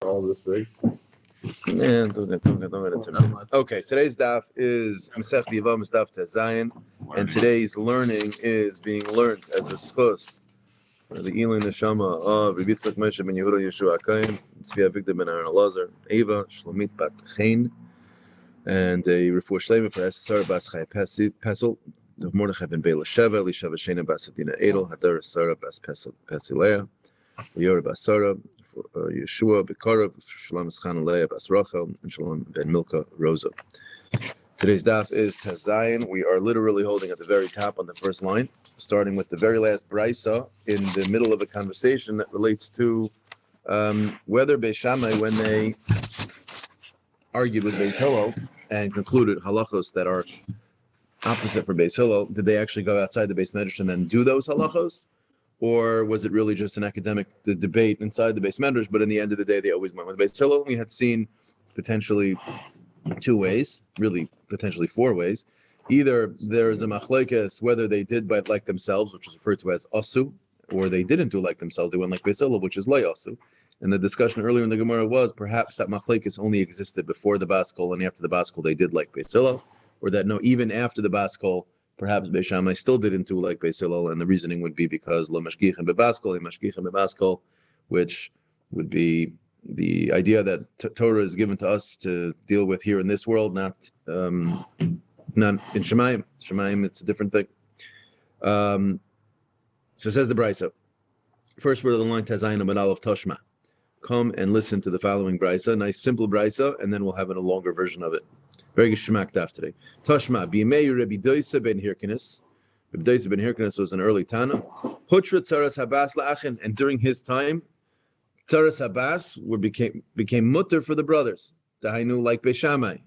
all this big. Yeah, okay, today's daf is Masech Yevamos daf Tezayin, and today's learning is being learned as a schus. The Elin Neshama of Rabbi Yismach Moshe ben Yehuda Yeshua Akaim, Tzvi Avigdor ben Aaron Elazar, Eva Shlomit bat Chain, and a refuah shleima for Sarah bas Chai Pesel, of Mordechai ben Bela Sheva, Elisha Shena bas Adina Edel, Hadar Sarah bas Pesilea, Yor bas Sarah, Yeshua Bekarav, Shalom Eschan Leah bas Rachel, and Shalom ben Milka Rosa. Today's daf is Tezayin. We are literally holding at the very top on the first line, starting with the very last brisa in the middle of a conversation that relates to whether Beis Shammai, when they argued with Beis Hillel and concluded halachos that are opposite for Beis Hillel, did they actually go outside the Beis Medrash and then do those halachos? Or was it really just an academic debate inside the Beis Medrash, but in the end of the day, they always went with Beis Hillel? We had seen potentially two ways, really potentially four ways. Either there's a machlekes whether they did but like themselves, which is referred to as asu, or they didn't do like themselves, they went like Beis Hillel, which is lay asu. And the discussion earlier in the Gemara was perhaps that machlekes only existed before the Baskol, and after the Baskol they did like Beis Hillel, or that no, even after the Baskol, perhaps Beis Shammai still didn't do like Beis Hillel, and the reasoning would be because lo mashgichen bebaskol, lo mashgichen bebaskol, which would be the idea that Torah is given to us to deal with here in this world, not in Shemayim. Shemayim, it's a different thing. So says the Brisa. First word of the line, Tezayin Amad Aleph Toshma. Come and listen to the following Brisa. Nice simple Brisa, and then we'll have a longer version of it. Very geschmack daf today. Toshma, B'yimei Rabbi Doisa ben Hirkinis. Rabbi Doisa ben Hirkinis was an early Tana. Hutra Tzaras Habas La'achin, and during his time, Tzaras Habas became mutter for the brothers. Dahainu like Beis Shammai.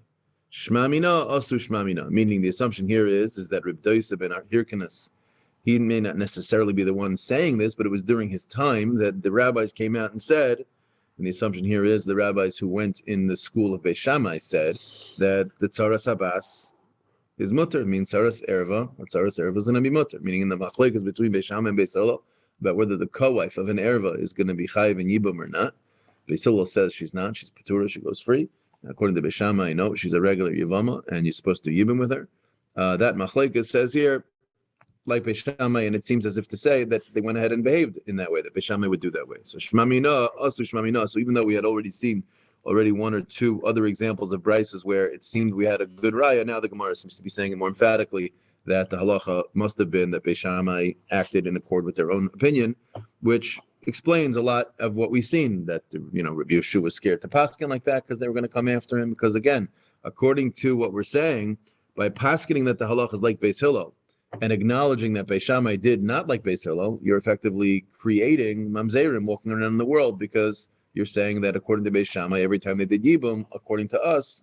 Shmamina asu shmamina. Meaning the assumption here is that Rabbi Doisa ben Hirkinis, he may not necessarily be the one saying this, but it was during his time that the rabbis came out and said, and the assumption here is the rabbis who went in the school of Beis Shammai said that the Tzaras Habas is mutter, means Tzaras Erva, Tzaras Erva is going to be mutter, meaning in the machlekes between Beis Shammai and Beis Hillel, about whether the co-wife of an Erva is going to be chayiv and yibum or not. Beis Hillel says she's not, she's patura, she goes free. According to Beis Shammai, no, she's a regular Yevama, and you're supposed to yibum with her. That machlekes says here, like Beis Shammai, and it seems as if to say that they went ahead and behaved in that way, that Beis Shammai would do that way. So Shmamina, asu Shmamina. So even though we had already seen one or two other examples of brises where it seemed we had a good raya, now the Gemara seems to be saying it more emphatically that the halacha must have been that Beis Shammai acted in accord with their own opinion, which explains a lot of what we've seen, that Rabbi Yeshua was scared to paskin like that because they were going to come after him. Because again, according to what we're saying, by paskening that the halacha is like Beis Hillel, and acknowledging that Beis Shammai did not like Beis Hillel, you're effectively creating mamzerim walking around in the world, because you're saying that according to Beis Shammai, every time they did yibum, according to us,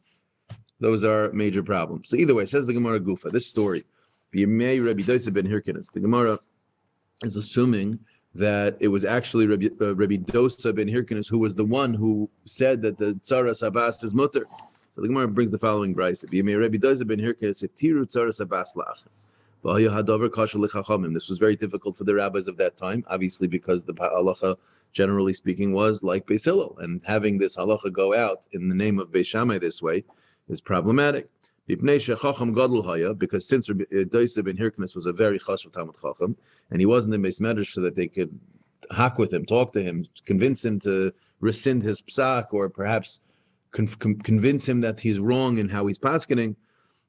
those are major problems. So either way, says the Gemara Gufa, this story, B'yimei Rabbi Doisa ben Hirkinis, the Gemara is assuming that it was actually Rabbi Dosa ben Hirkinis who was the one who said that the Tzaras Habas is mutter. So the Gemara brings the following brisa: B'yimei Rabbi Dosa ben Hirkinis etiru Tzaras Habas la'ach. This was very difficult for the rabbis of that time, obviously because the halacha, generally speaking, was like Beis Hillel, and having this halacha go out in the name of Beis Shammai this way is problematic. Because since Doisa ben Hirkinis was a very chashuv Talmud Chacham, and he wasn't in Beis Medrash so that they could hack with him, talk to him, convince him to rescind his psak, or perhaps convince him that he's wrong in how he's paskening.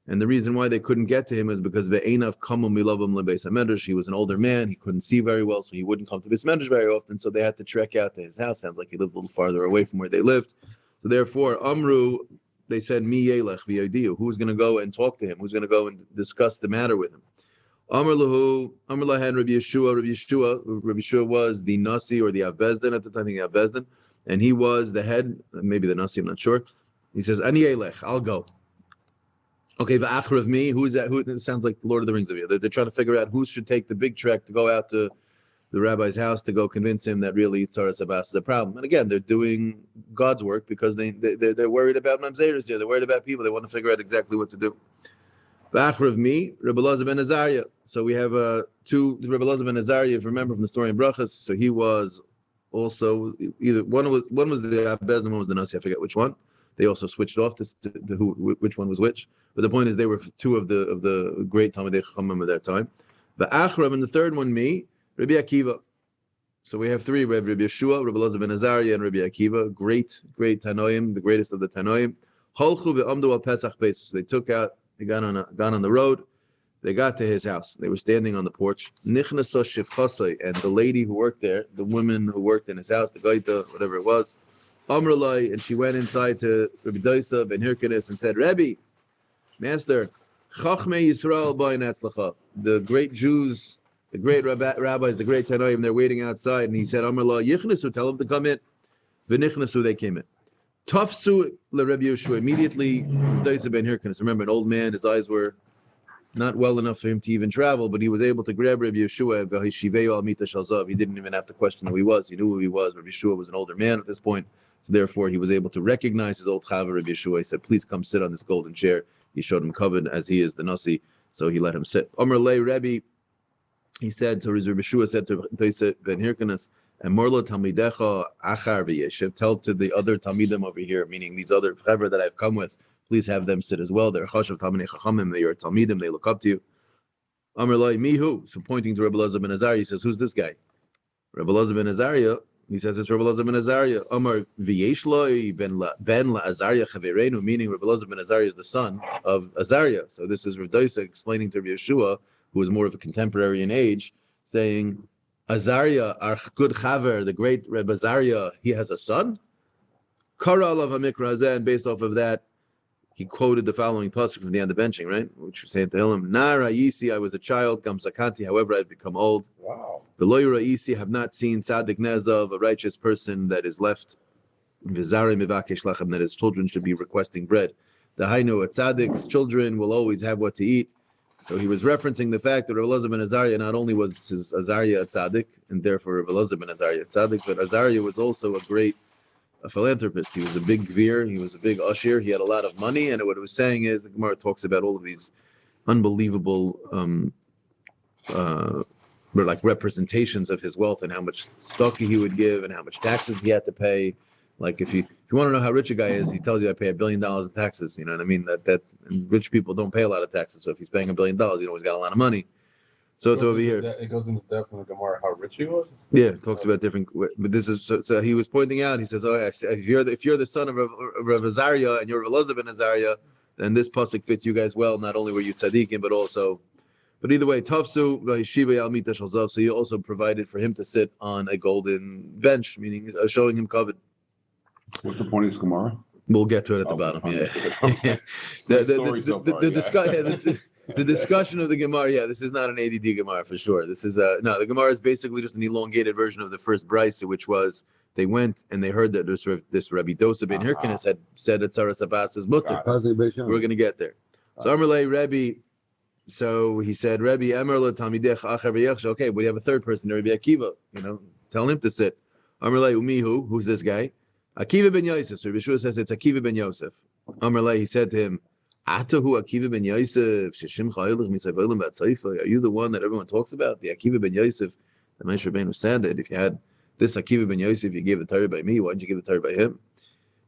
And the reason why they couldn't get to him is because ve'enav kamum milavam lebeis hamedrash. He was an older man; he couldn't see very well, so he wouldn't come to Beis Medrash very often. So they had to trek out to his house. Sounds like he lived a little farther away from where they lived. So therefore, Amru, they said, Mi yelech v'yodiu. Who's going to go and talk to him? Who's going to go and discuss the matter with him? Amr lahu, Amr lahan Rabbi Yeshua. Rabbi Yeshua was the Nasi or the Avbezdin at the time. I think Avbezdin, and he was the head, maybe the Nasi. I'm not sure. He says, Ani yelech, I'll go. Okay, v'achar of me, who's that? Who? It sounds like the Lord of the Rings of you. They're trying to figure out who should take the big trek to go out to the rabbi's house to go convince him that really Tzaras Habas is a problem. And again, they're doing God's work because they're worried about mamzeros here. They're worried about people. They want to figure out exactly what to do. V'achar of me, Rabbi Elazar ben Azariah. So we have two Rabbi Elazar ben Azariah, if you remember from the story in Brachas. So he was also either one was the Abbez and one was the Nasi. I forget which one. They also switched off to which one was which. But the point is, they were two of the great Talmidei Chachamim of that time. The Achram, and the third one, me, Rabbi Akiva. So we have three: we have Rabbi Yeshua, Rabbi Elazar ben Azariah, and Rabbi Akiva. Great Tanoim, the greatest of the Tanoim. Halchu ve'amdu al Pesach Beis. So they took out, they got on the road. They got to his house. They were standing on the porch. Nichnasa shivchasai, and the lady who worked there, the woman who worked in his house, the gaita, whatever it was, Amrulai, and she went inside to Rabbi Doisa ben Hirkanis and said, Rebbe, Master, Chachmei Yisrael b'ayin atzlacha. The great Jews, the great rabbis, the great Tanoim, they're waiting outside. And he said, Amrulai, Yichnasu, tell them to come in. V'nichnasu, they came in. Tafsu le Rabbi Yeshua. Immediately, Doisa ben Hirkanis. Remember, an old man, his eyes were not well enough for him to even travel, but he was able to grab Rabbi Yeshua. He didn't even have to question who he was. He knew who he was. Rabbi Yeshua was an older man at this point. So therefore, he was able to recognize his old Chava, Rabbi Yeshua. He said, please come sit on this golden chair. He showed him covered as he is the Nasi, so he let him sit. Omer lei Rebbe, he said, so Rabbi Yeshua said to Doisa ben Hirkanis, and Morlo Talmidecha achar v'yeshiv, tell to the other Talmidim over here, meaning these other Chaver that I've come with, please have them sit as well. They're Chashav Talmidei Chachamim, they are Talmidim, they look up to you. Omer lei mihu, so pointing to Rabbi Elazar ben Azariah, he says, who's this guy? Rabbi Elazar ben Azariah, he says it's Rabbi Elazar ben Azariah. Omar v'yesh ben la'Azariah chavereinu, meaning Rabbi Elazar ben Azariah is the son of Azariah. So this is Rav Doisa explaining to Rabbi Yeshua, who was more of a contemporary in age, saying, Azariah, our good chaver, the great Rabbi Azariah, he has a son? Kara alav hamikra hazeh, and based off of that, he quoted the following pasuk from the end of benching, right? Which was saying to him, Nara Yisi, I was a child, Gam Sakanti, however I've become old. Wow. Veloy Ra'isi, have not seen Tzaddik Nezav, a righteous person that is left. V'zarei mivakesh lachem, that his children should be requesting bread. The Hainu, a Tzaddik's children will always have what to eat. So he was referencing the fact that Rabbi Elazar ben Azariah not only was his Azariah a Tzaddik, and therefore Rabbi Elazar ben Azariah a Tzaddik, but Azariah was also a philanthropist. He was a big gvir, he was a big usher, he had a lot of money, and what it was saying is, the Gemara talks about all of these unbelievable like representations of his wealth and how much stock he would give and how much taxes he had to pay. Like if you want to know how rich a guy is, he tells you I pay $1 billion in taxes. You know what I mean? That and rich people don't pay a lot of taxes. So if he's paying $1 billion, he always got a lot of money. So it's over here. It goes into depth in the Gemara how rich he was. Yeah, it talks about different. But this is so he was pointing out. He says, "Oh, if you're the son of Rav Azariah and you're Rav Elazar ben Azariah, then this pasuk fits you guys well. Not only were you tzaddikim, but also." But either way, Tafsu v'Yeshiva Yal Mita Shel Zav. So you also provided for him to sit on a golden bench, meaning showing him covet. What's the point of this Gemara? We'll get to it at the bottom. Yeah. The discussion of the Gemara. Yeah, this is not an ADD Gemara for sure. This is no. The Gemara is basically just an elongated version of the first brisa, which was they went and they heard that this Rabbi Dosa ben Hirkanis had said that Tzaras Abbas's mutter. We're going to get there. So Amrlei Rebbe. So he said, Rebbe, Emerla Talmidech Acher v'Yechsha. Okay, but you have a third person, Rabbi Akiva. Tell him to sit. Amrlei Umihu, who's this guy? Akiva ben Yosef. So Rabbi Yeshua says it's Akiva ben Yosef. Amrlei, he said to him, Atahu Akiva ben Yosef, Sheshimcha Eilich Misavolim Batzaifa. Are you the one that everyone talks about? The Akiva ben Yosef. The Moshe Rabbeinu said that if you had this Akiva ben Yosef, you gave the Torah by me. Why didn't you give the Torah by him?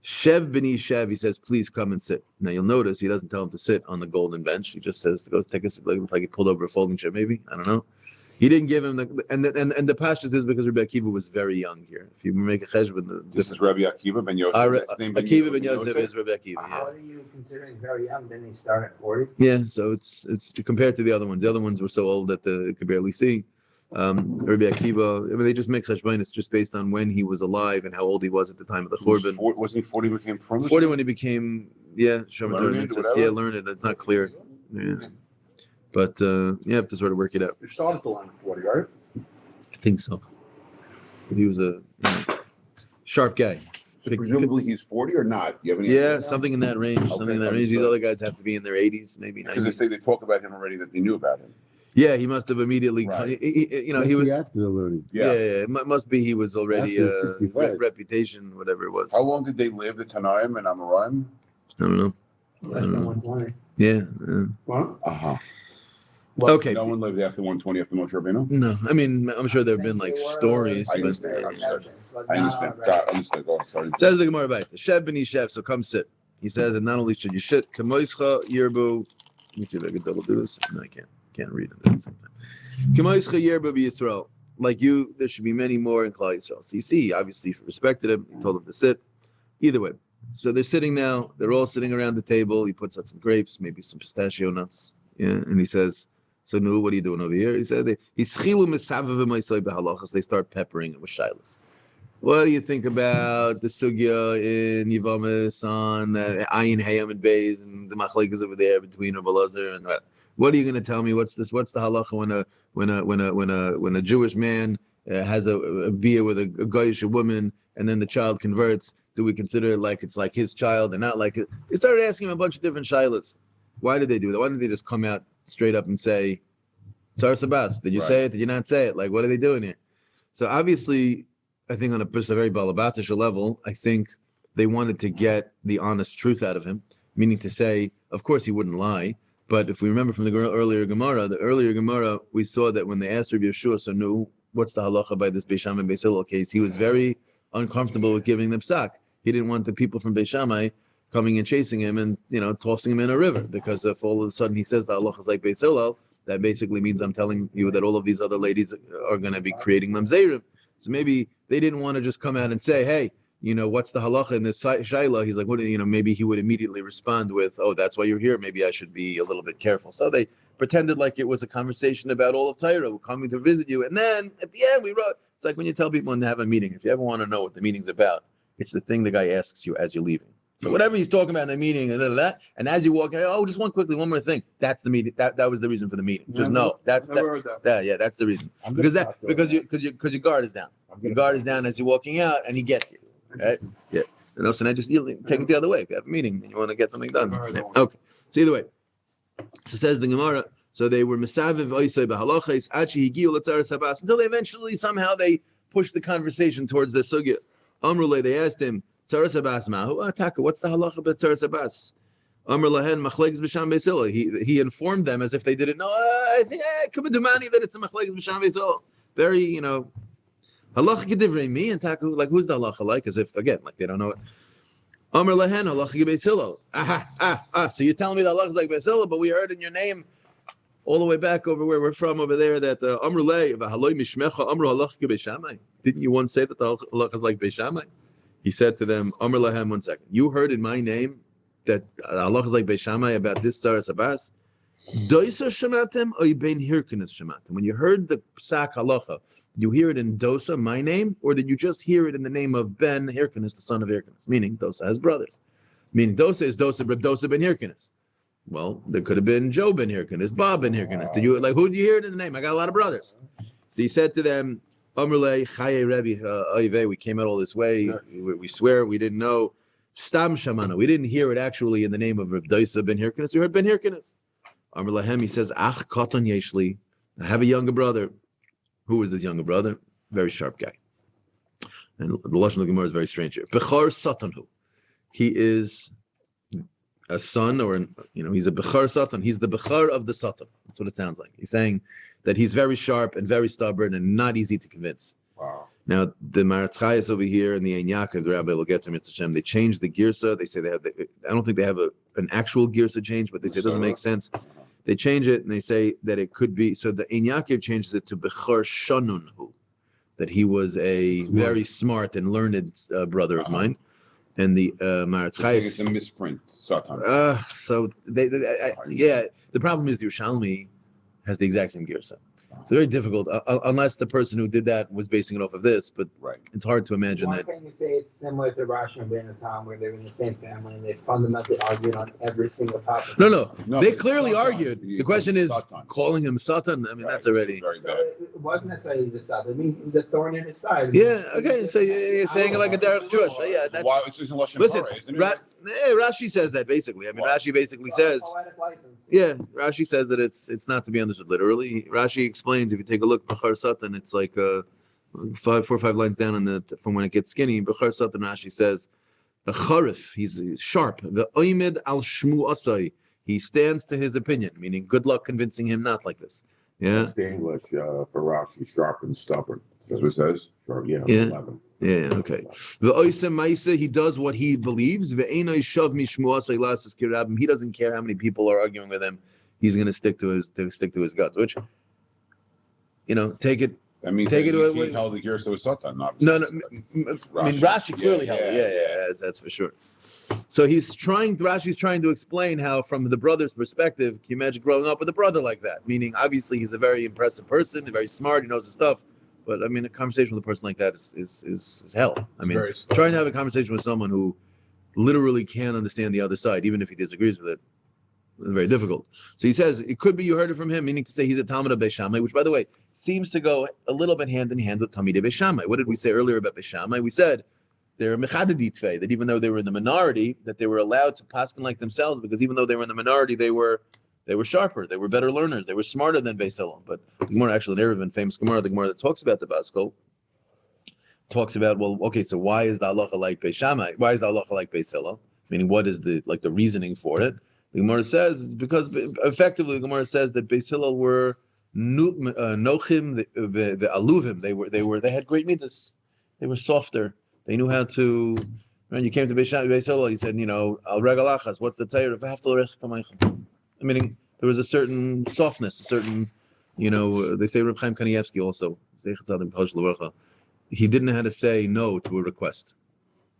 Shev b'ni Shev, he says, please come and sit. Now you'll notice he doesn't tell him to sit on the golden bench. He just says, go take a seat, like he pulled over a folding chair, maybe. I don't know. He didn't give him and the pashtus is because Rabbi Akiva was very young here. If you make a cheshbon, this is Rabbi Akiva ben Yosef. Akiva ben Yosef is Rabbi Akiva. Yeah. How are you considering very young? Didn't he start at 40? Yeah, so it's compared to the other ones. The other ones were so old that you could barely see. Rabbi Akiva, I mean, they just make cheshbon. It's just based on when he was alive and how old he was at the time of the Churban. Wasn't he 40 when he became from? 40 when he became, Shomer learned. It's not clear. Yeah. But you have to sort of work it out. You started the line at 40, right? I think so. He was a sharp guy. So presumably he's 40 or not? Do you have any idea? Something in that range. Okay, something in that range. These other guys have to be in their 80s, maybe 90s. Because they say they talk about him already that they knew about him. Yeah, he must have immediately. Right. He was after the learning. Yeah, it must be he was already reputation, whatever it was. How long did they live, the Tanaim and Amoraim? I don't know. Less than 120. Yeah. What? Okay. No one lived after 120 after Moshe Rabbeinu? No, I mean, I'm sure there have been like stories, I but understand. I understand. Right. God, I understand. Go on, sorry. says the Gemara back. Shev b'ni Shev, so come sit. He says, and not only should you sit, Kamoischa Yerbu. Let me see if I can double do this. No, I can't read it at the same time. Kamoischa Yerbu b'Yisrael. Like you, there should be many more in Klal Yisrael. So you see, obviously, he respected him. He told him to sit. Either way. So they're sitting now. They're all sitting around the table. He puts out some grapes, maybe some pistachio nuts. Yeah, and he says, so Nu, what are you doing over here? He said, they start peppering it with shilas. What do you think about the sugya in Yevamos on Ayin Hayam and Beis and the machlekes over there between Rabbi Elazar and what are you going to tell me? What's this? What's the halacha when a Jewish man has a beer with a Goyish woman and then the child converts? Do we consider it like it's like his child and not like it? They started asking him a bunch of different shilas. Why did they do that? Why didn't they just come out straight up and say, Tzar Sabbas, did you say it? Did you not say it? Like, what are they doing here? So obviously, I think on a very balabatish level, I think they wanted to get the honest truth out of him, meaning to say, of course he wouldn't lie. But if we remember from the earlier Gemara, we saw that when they asked Rabbi Yeshua, so no, what's the halacha by this Beis Shammai and Beis Hillel case? He was very uncomfortable with giving them psak. He didn't want the people from Beis Shammai coming and chasing him and tossing him in a river, because if all of a sudden he says the halacha is like Beis Hillel, that basically means I'm telling you that all of these other ladies are going to be creating mamzerim. So maybe they didn't want to just come out and say, hey, what's the halacha in this shaila? He's like, what? Maybe he would immediately respond with, oh, that's why you're here. Maybe I should be a little bit careful. So they pretended like it was a conversation about all of Torah. We're coming to visit you. And then at the end, we wrote, it's like when you tell people when they have a meeting, if you ever want to know what the meeting's about, it's the thing the guy asks you as you're leaving. So whatever he's talking about in the meeting and as you walk, oh, just one more thing. That's the meeting. That was the reason for the meeting. Just that's the reason. Because your guard is down. Your guard is down as you're walking out, and he gets you. Right? Yeah. And so now just take it the other way. If you have a meeting and you want to get something done. Yeah. Okay. So either way. So says the Gemara. So they were mesaviv oisei b'halachos achi higiu l'tzaras habas until they eventually somehow they pushed the conversation towards the sugya. Amrulay, they asked him, Tzaras Abbas Mahu, what's the halacha about Tzaras Abbas? Amr Lahen Machlekes B'Sham Beis Hillel. He informed them as if they didn't know. I think Kumedumani that it's a Machlekes B'Sham Beis Hillel. Very, halacha kedivrei me and taku, like who's the halacha like? As if again, like they don't know it. Amr Lahen halacha Beis Hillel. So you're telling me the halacha is like Beis Hillel, but we heard in your name all the way back over where we're from over there that Amr Lei v'haloi mishmecha Amr halacha Beis Shammai. Didn't you once say that the halacha is like Beis Shammai? He said to them, Amr Lahem, 1 second. You heard in my name that Allah is like Beis Shammai about this Tzaras Abbas? Dosa shematem or bein hirkenes shematem? When you heard the psak halacha, you hear it in Dosa, my name, or did you just hear it in the name of Ben Hirkenes, the son of Hirkenes? Meaning Dosa has brothers. Meaning Dosa is Dosa Ben Hirkenes. Well, there could have been Joe Ben Hirkenes, Bob Ben Hirkenes. Did you who did you hear it in the name? I got a lot of brothers. So he said to them, Amrulay Chaye Rebbe, we came out all this way. We swear we didn't know. Stam Shamana. We didn't hear it actually in the name of Reb Dosa Ben Hirkenes. We heard Ben Hirkenes. Amrulahem, he says, Ach Katan Yeshli. I have a younger brother. Who is this younger brother? Very sharp guy. And the Lashon of Gemara is very strange here. Bechar Satanhu. He is a son, or he's a Bechar Satan. He's the Bechar of the Satan. That's what it sounds like. He's saying that he's very sharp and very stubborn and not easy to convince. Wow. Now, the Maratz Chayes over here and the Ein Yaakov, the Rabbi will get to Mitzvah, they changed the girsa. They say I don't think they have an actual girsa change, but they say it doesn't make sense. They change it and they say that it could be, so the Ein Yaakov changes it to Bechar Shanunhu, that he was a very smart and learned brother of mine. And the Maratz Chayes. It's a misprint, Satan. So the problem is the Yerushalmi has the exact same girsa. It's very difficult, unless the person who did that was basing it off of this, but it's hard to imagine that. Can you say it's similar to Rashi and Ben Tom, where they're in the same family and they fundamentally argued on every single topic? No. They clearly argued. The question is, calling him Satan, I mean, that's already... So it wasn't necessarily the Satan. I mean, the thorn in his side. Yeah, okay, so you're saying it like a Derek Jewish. Yeah, that's... Why it's just in Lashon Listen, Torah, isn't it? Rashi says that basically. I mean, Rashi basically says... Yeah, Rashi says that it's not to be understood literally. Rashi explains, if you take a look, Bechar Satan, it's like 4 or 5 lines down from when it gets skinny. Bechar Satan, Rashi says, a charif, he's sharp. The oimed al shmu asai, he stands to his opinion, meaning good luck convincing him not like this. Yeah. That's the English for Rashi, sharp and stubborn. That's what it says. Sharp, yeah. Yeah. 11. Yeah, okay. He does what he believes. He doesn't care how many people are arguing with him. He's going to stick to his guts. Which, take it. That means Take that it he away. held the Gersa with Satan. No. I mean, Rashi clearly held it. Yeah, that's for sure. So Rashi's trying to explain how, from the brother's perspective, can you imagine growing up with a brother like that? Meaning, obviously, he's a very impressive person, very smart, he knows his stuff. But I mean, a conversation with a person like that is hell. I mean, trying to have a conversation with someone who literally can't understand the other side, even if he disagrees with it, is very difficult. So he says it could be you heard it from him, meaning to say he's a Talmud of Beis Shammai, which, by the way, seems to go a little bit hand in hand with Talmidei Beis Shammai. What did we say earlier about Beis Shammai? We said they're mechadedi tvei, that even though they were in the minority, that they were allowed to paskin like themselves, because even though they were in the minority, they were sharper, they were better learners, they were smarter than Beis Hillel. But the Gemara, actually, an Eruvin, famous Gemara, the Gemara that talks about the Baskol, talks about, well, okay, so why is the halacha like Beis Shammai? Why is the halacha like Beis Hillel? Meaning, what is the reasoning for it? The Gemara says because effectively the Gemara says that Beis Hillel were nochim the aluvim. They had great midas. They were softer. They knew how to. When you came to Beis Hillel, he said, al regalachas. What's the Torah? Meaning there was a certain softness, a certain, they say Reb Chaim Kanievsky also. He didn't know how to say no to a request.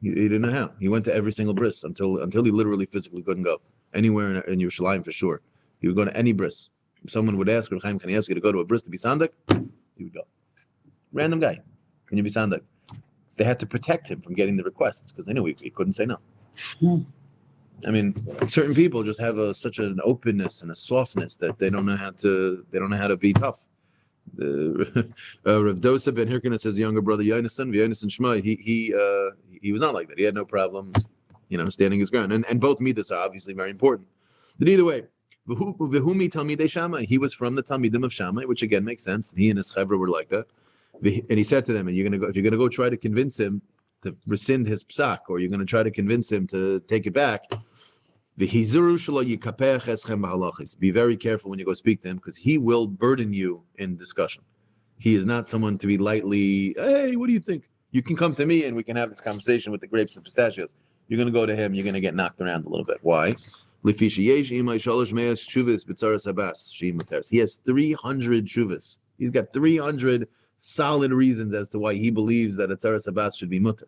He didn't know how. He went to every single bris until he literally physically couldn't go anywhere in Yerushalayim for sure. He would go to any bris. If someone would ask Reb Chaim Kanievsky to go to a bris to be sandak, he would go. Random guy, can you be sandak? They had to protect him from getting the requests because they knew he couldn't say no. I mean, certain people just have such an openness and a softness that they don't know how to be tough. Rav Dosa ben Hirkina says younger brother Yonason Shmai, he was not like that. He had no problem, standing his ground. And both midas are obviously very important. But either way, V'humi Talmidei Shammai, he was from the Talmidim of Shammai, which again makes sense. He and his chevra were like that. And he said to them, if you're gonna go try to convince him to rescind his psak, or you're gonna try to convince him to take it back, be very careful when you go speak to him, because he will burden you in discussion. He is not someone to be lightly, hey, what do you think? You can come to me and we can have this conversation with the grapes and pistachios. You're going to go to him, you're going to get knocked around a little bit. Why? He has 300 shuvas. He's got 300 solid reasons as to why he believes that a tzaras habas should be mutter.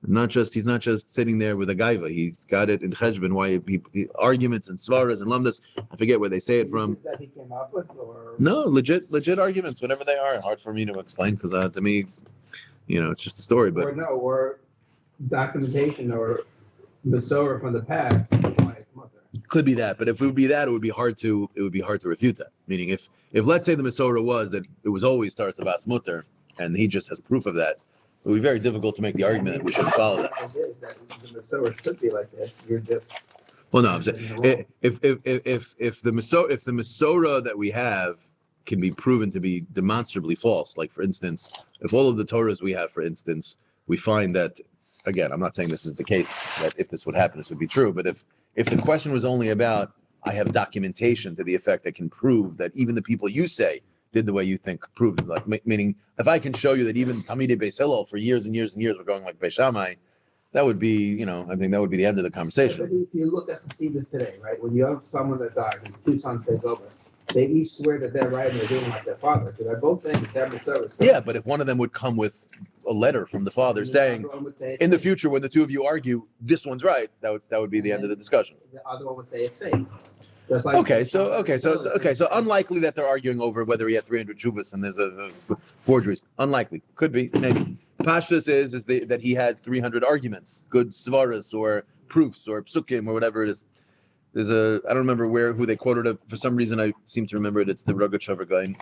He's not just sitting there with a gaiva. He's got it in cheshbon. Why he arguments and svaras and lamdas. I forget where they say it from. That he came up with, or no, legit arguments, whatever they are. Hard for me to explain because to me, it's just a story. But or documentation or Masorah from the past. Could be that, but if it would be that, it would be hard to refute that. Meaning, if let's say the Masorah was that it was always Taras Abbas Mutter, and he just has proof of that, it would be very difficult to make the argument that we shouldn't follow that. The Masorah should be like this. You're just. Well, no, I'm saying if the Masorah that we have can be proven to be demonstrably false, like for instance, if all of the Torahs we have, for instance, we find that, again, I'm not saying this is the case, that if this would happen, this would be true, but if the question was only about, I have documentation to the effect that can prove that even the people you say did the way you think, proved it, like, meaning if I can show you that even Talmidei Beis Hillel for years and years and years were going like Beis Shammai, that would be, I think that would be the end of the conversation. But if you look at the Sivas today, right, when you have someone that died and two sons take over, they each swear that they're right and they're doing like their father. So they're both saying that their service. Yeah, but if one of them would come with a letter from the father saying, in the future, when the two of you argue, this one's right, that would be the end of the discussion. The other one would say it's fake. So unlikely that they're arguing over whether he had 300 shuvas and there's a forgeries. Unlikely. Could be, maybe. Pashtus is that he had 300 arguments, good svaras or proofs or psukim or whatever it is. There's I don't remember who they quoted it. For some reason, I seem to remember it. It's the Rogachover guy,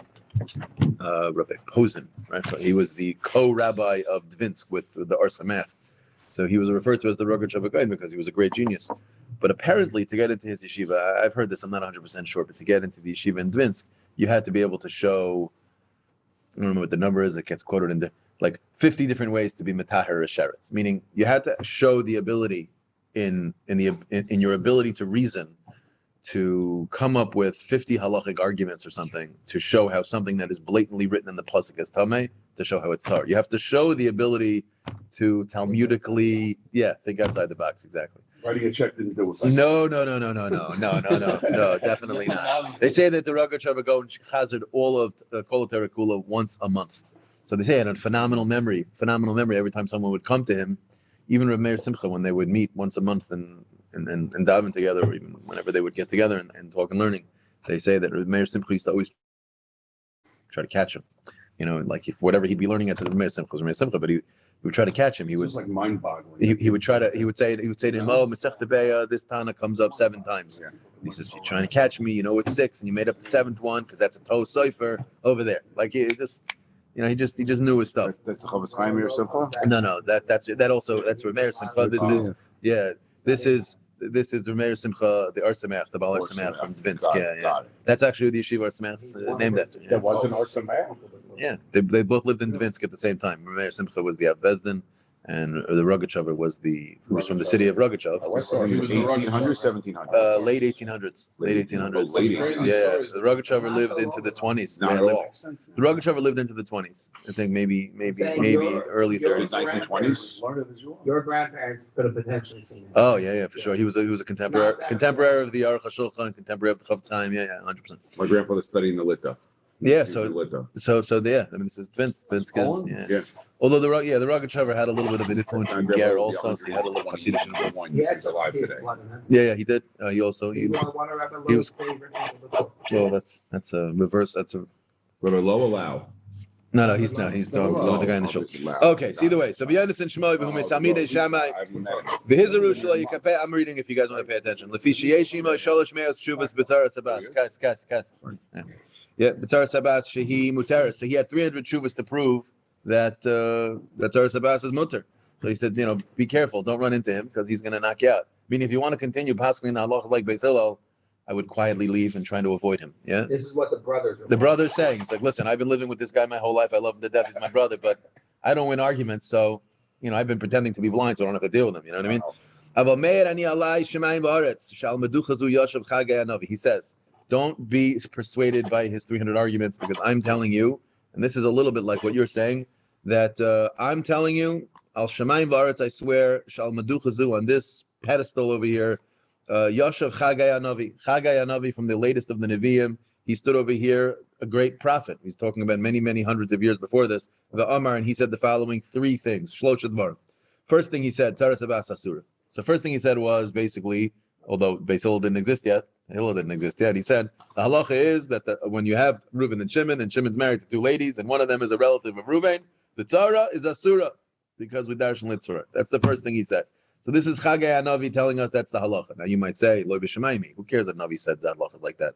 Rabbi Posen, right? So he was the co-rabbi of Dvinsk with the Or Samach. So he was referred to as the Rogachover guy because he was a great genius. But apparently, to get into his yeshiva, I've heard this, I'm not 100% sure, but to get into the yeshiva in Dvinsk, you had to be able to show, I don't remember what the number is, it gets quoted in like 50 different ways to be metaher sheretz, meaning you had to show the ability in your ability to reason, to come up with 50 halachic arguments or something to show how something that is blatantly written in the pasuk is tamei, to show how it's tar. You have to show the ability to Talmudically, think outside the box. Exactly. Writing a check didn't do it. No, definitely not. They say that the Rogachover go and chazard all of Kol Terakula once a month. So they say it had phenomenal memory every time someone would come to him, even Rav Meir Simcha, when they would meet once a month and daven together, or even whenever they would get together and talk and learning. They say that Rav Meir Simcha used to always try to catch him. Like if whatever he'd be learning at the Rav Meir Simcha was Rav Meir Simcha, but he would try to catch him. He was like mind-boggling. He would say to him, "Oh, Masech Tebeya, this Tana comes up 7 times." Yeah. And he says, "You're trying to catch me. It's 6, and you made up the 7th one because that's a Toe Sofer over there." Like he just knew his stuff. That's the Chavis Chaim or Simcha? No, that's Rav Meir Simcha. This is Rav Meir Simcha, the Ar Sameach, the Baal Ar Sameach from Dvinsk. Yeah. That's actually the yeshiva Ar Sameach named after. There was an Ar Sameach? Yeah, they both lived in Dvinsk at the same time. Rav Meir Simcha was the Av Bezdin, and the Rogachover who was from the city of Rogachov. He was 1800s, 1700s? Late 1800s. Late 1800s. Late 1800s. Yeah, the Rogachover lived into the 20s. Not at all. The Rogachover lived into the 20s. I think maybe early 30s. 1920s? Your grandparents could have potentially seen it. Oh yeah, for sure. He was a contemporary of the Aruch HaShulchan, contemporary of the Chav Chaim. Yeah, 100%. My grandfather studied in the Litta. Yeah, This is Dvinsk. Yeah. Although the Rogachover had a little bit of an influence from Ger also, so he had a little Hasidic influence. He's alive today. Yeah, he did. He also He was favorite people to go. well. That's a reverse. That's a But a low allow. no. He's still with the guy in the show. Okay, so either way, so V'yanis and Shemai v'hu metamidei Shammai v'hizaru shelo yikapeh. I'm reading if you guys want to pay attention. Lefi sheyeshima shalosh me'os shuvas b'tzara sabas. Guys. Yeah, b'tzara sabas shehi muteris. So he had 300 shuvas to prove that Tzara Sabas is mutter. So he said, be careful, don't run into him because he's going to knock you out. Meaning, if you want to continue passing the halachas like Beis Hillel, I would quietly leave and try to avoid him. Yeah. This is what the brothers are. The brother's saying, he's like, listen, I've been living with this guy my whole life. I love him to death. He's my brother, but I don't win arguments. So, I've been pretending to be blind, so I don't have to deal with him. You know what I mean? He says, don't be persuaded by his 300 arguments because I'm telling you, and this is a little bit like what you're saying, that I'm telling you, Al Shemayim V'aretz, I swear, Shal Meduchazu, on this pedestal over here, Yashav Chagai Hanavi from the latest of the Nevi'im, he stood over here, a great prophet. He's talking about many, many hundreds of years before this, the Amar, and he said the following 3 things. Shlosh Advar. First thing he said, Tzaras Abbas Asura. So first thing he said was basically, although Beis Hillel didn't exist yet, he said, the halacha is that when you have Reuven and Shimon's married to 2 ladies, and one of them is a relative of Reuven, the tzara is asura, because we darshan litzura. That's the first thing he said. So this is Chagai Hanavi telling us that's the halacha. Now you might say, Lo b'shemayim. Who cares that Navi said that halachas like that?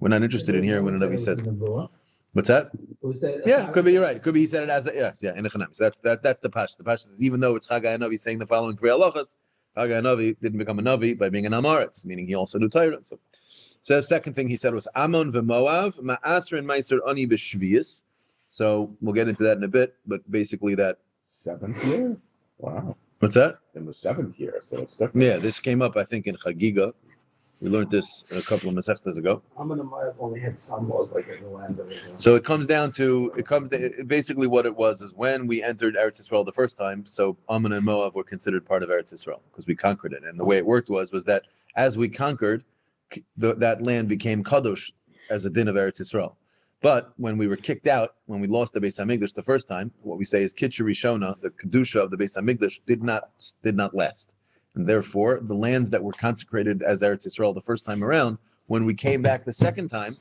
We're not interested in hearing when a Navi says. What's that? Yeah, could be. You're right. Could be he said it as a in Echanim. So that's the pash. The pash is even though it's Chagai Hanavi saying the following 3 halachas, Chagai Hanavi didn't become a Navi by being an Amaretz, meaning he also knew Torah. So the second thing he said was Ammon v'Moav ma'asr and ma'aser ani b'shvius. So we'll get into that in a bit, but basically that 7th year? Wow. What's that? In the 7th year, so it's definitely. Yeah, this came up I think in Chagiga. We learned this a couple of Masechtas ago. I'm gonna have only had some laws like in the land of So it comes basically what it was is when we entered Eretz Yisrael the first time. So Ammon and Moab were considered part of Eretz Yisrael because we conquered it, and the way it worked was that as we conquered, that land became kadosh as a din of Eretz Yisrael. But when we were kicked out, when we lost the Beis Hamikdash the first time, what we say is Kitcher Rishona, the kedusha of the Beis Hamikdash did not last, and therefore the lands that were consecrated as Eretz Yisrael the first time around, when we came back the second time,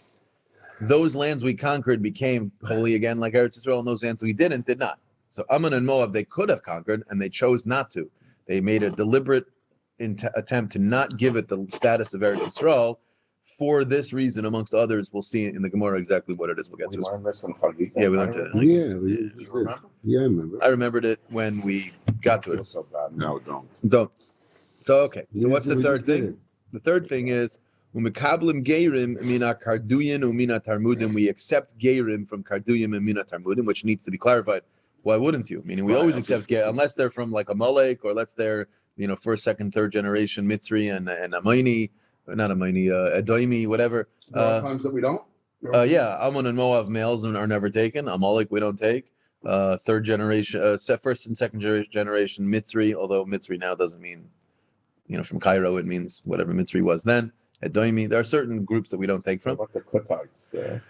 those lands we conquered became holy again, like Eretz Yisrael, and those lands we did not. So Ammon and Moab they could have conquered, and they chose not to. They made a deliberate attempt to not give it the status of Eretz Yisrael. For this reason, amongst others, we'll see in the Gemara exactly what it is. We'll get to it. Yeah, we learned it. Yeah, I remember. I remembered it when we got to it. So bad. No, don't. So okay. So what's the third thing? The third thing is umekablim geirim mina karduyin umina tarmudim. We accept geirim from karduyim and mina tarmudim, which needs to be clarified. Why wouldn't you? Meaning we always accept geir unless they're from like a Malek or unless they're first, second, third generation Mitzri and Amaini. not Amini, Edoimi, whatever. There are times that we don't. Yeah, Ammon and Moab males are never taken. Amalek we don't take. Third generation, first and second generation Mitzri, although Mitzri now doesn't mean, from Cairo, it means whatever Mitzri was then. Edoimi, there are certain groups that we don't take from. What about the Kuthites?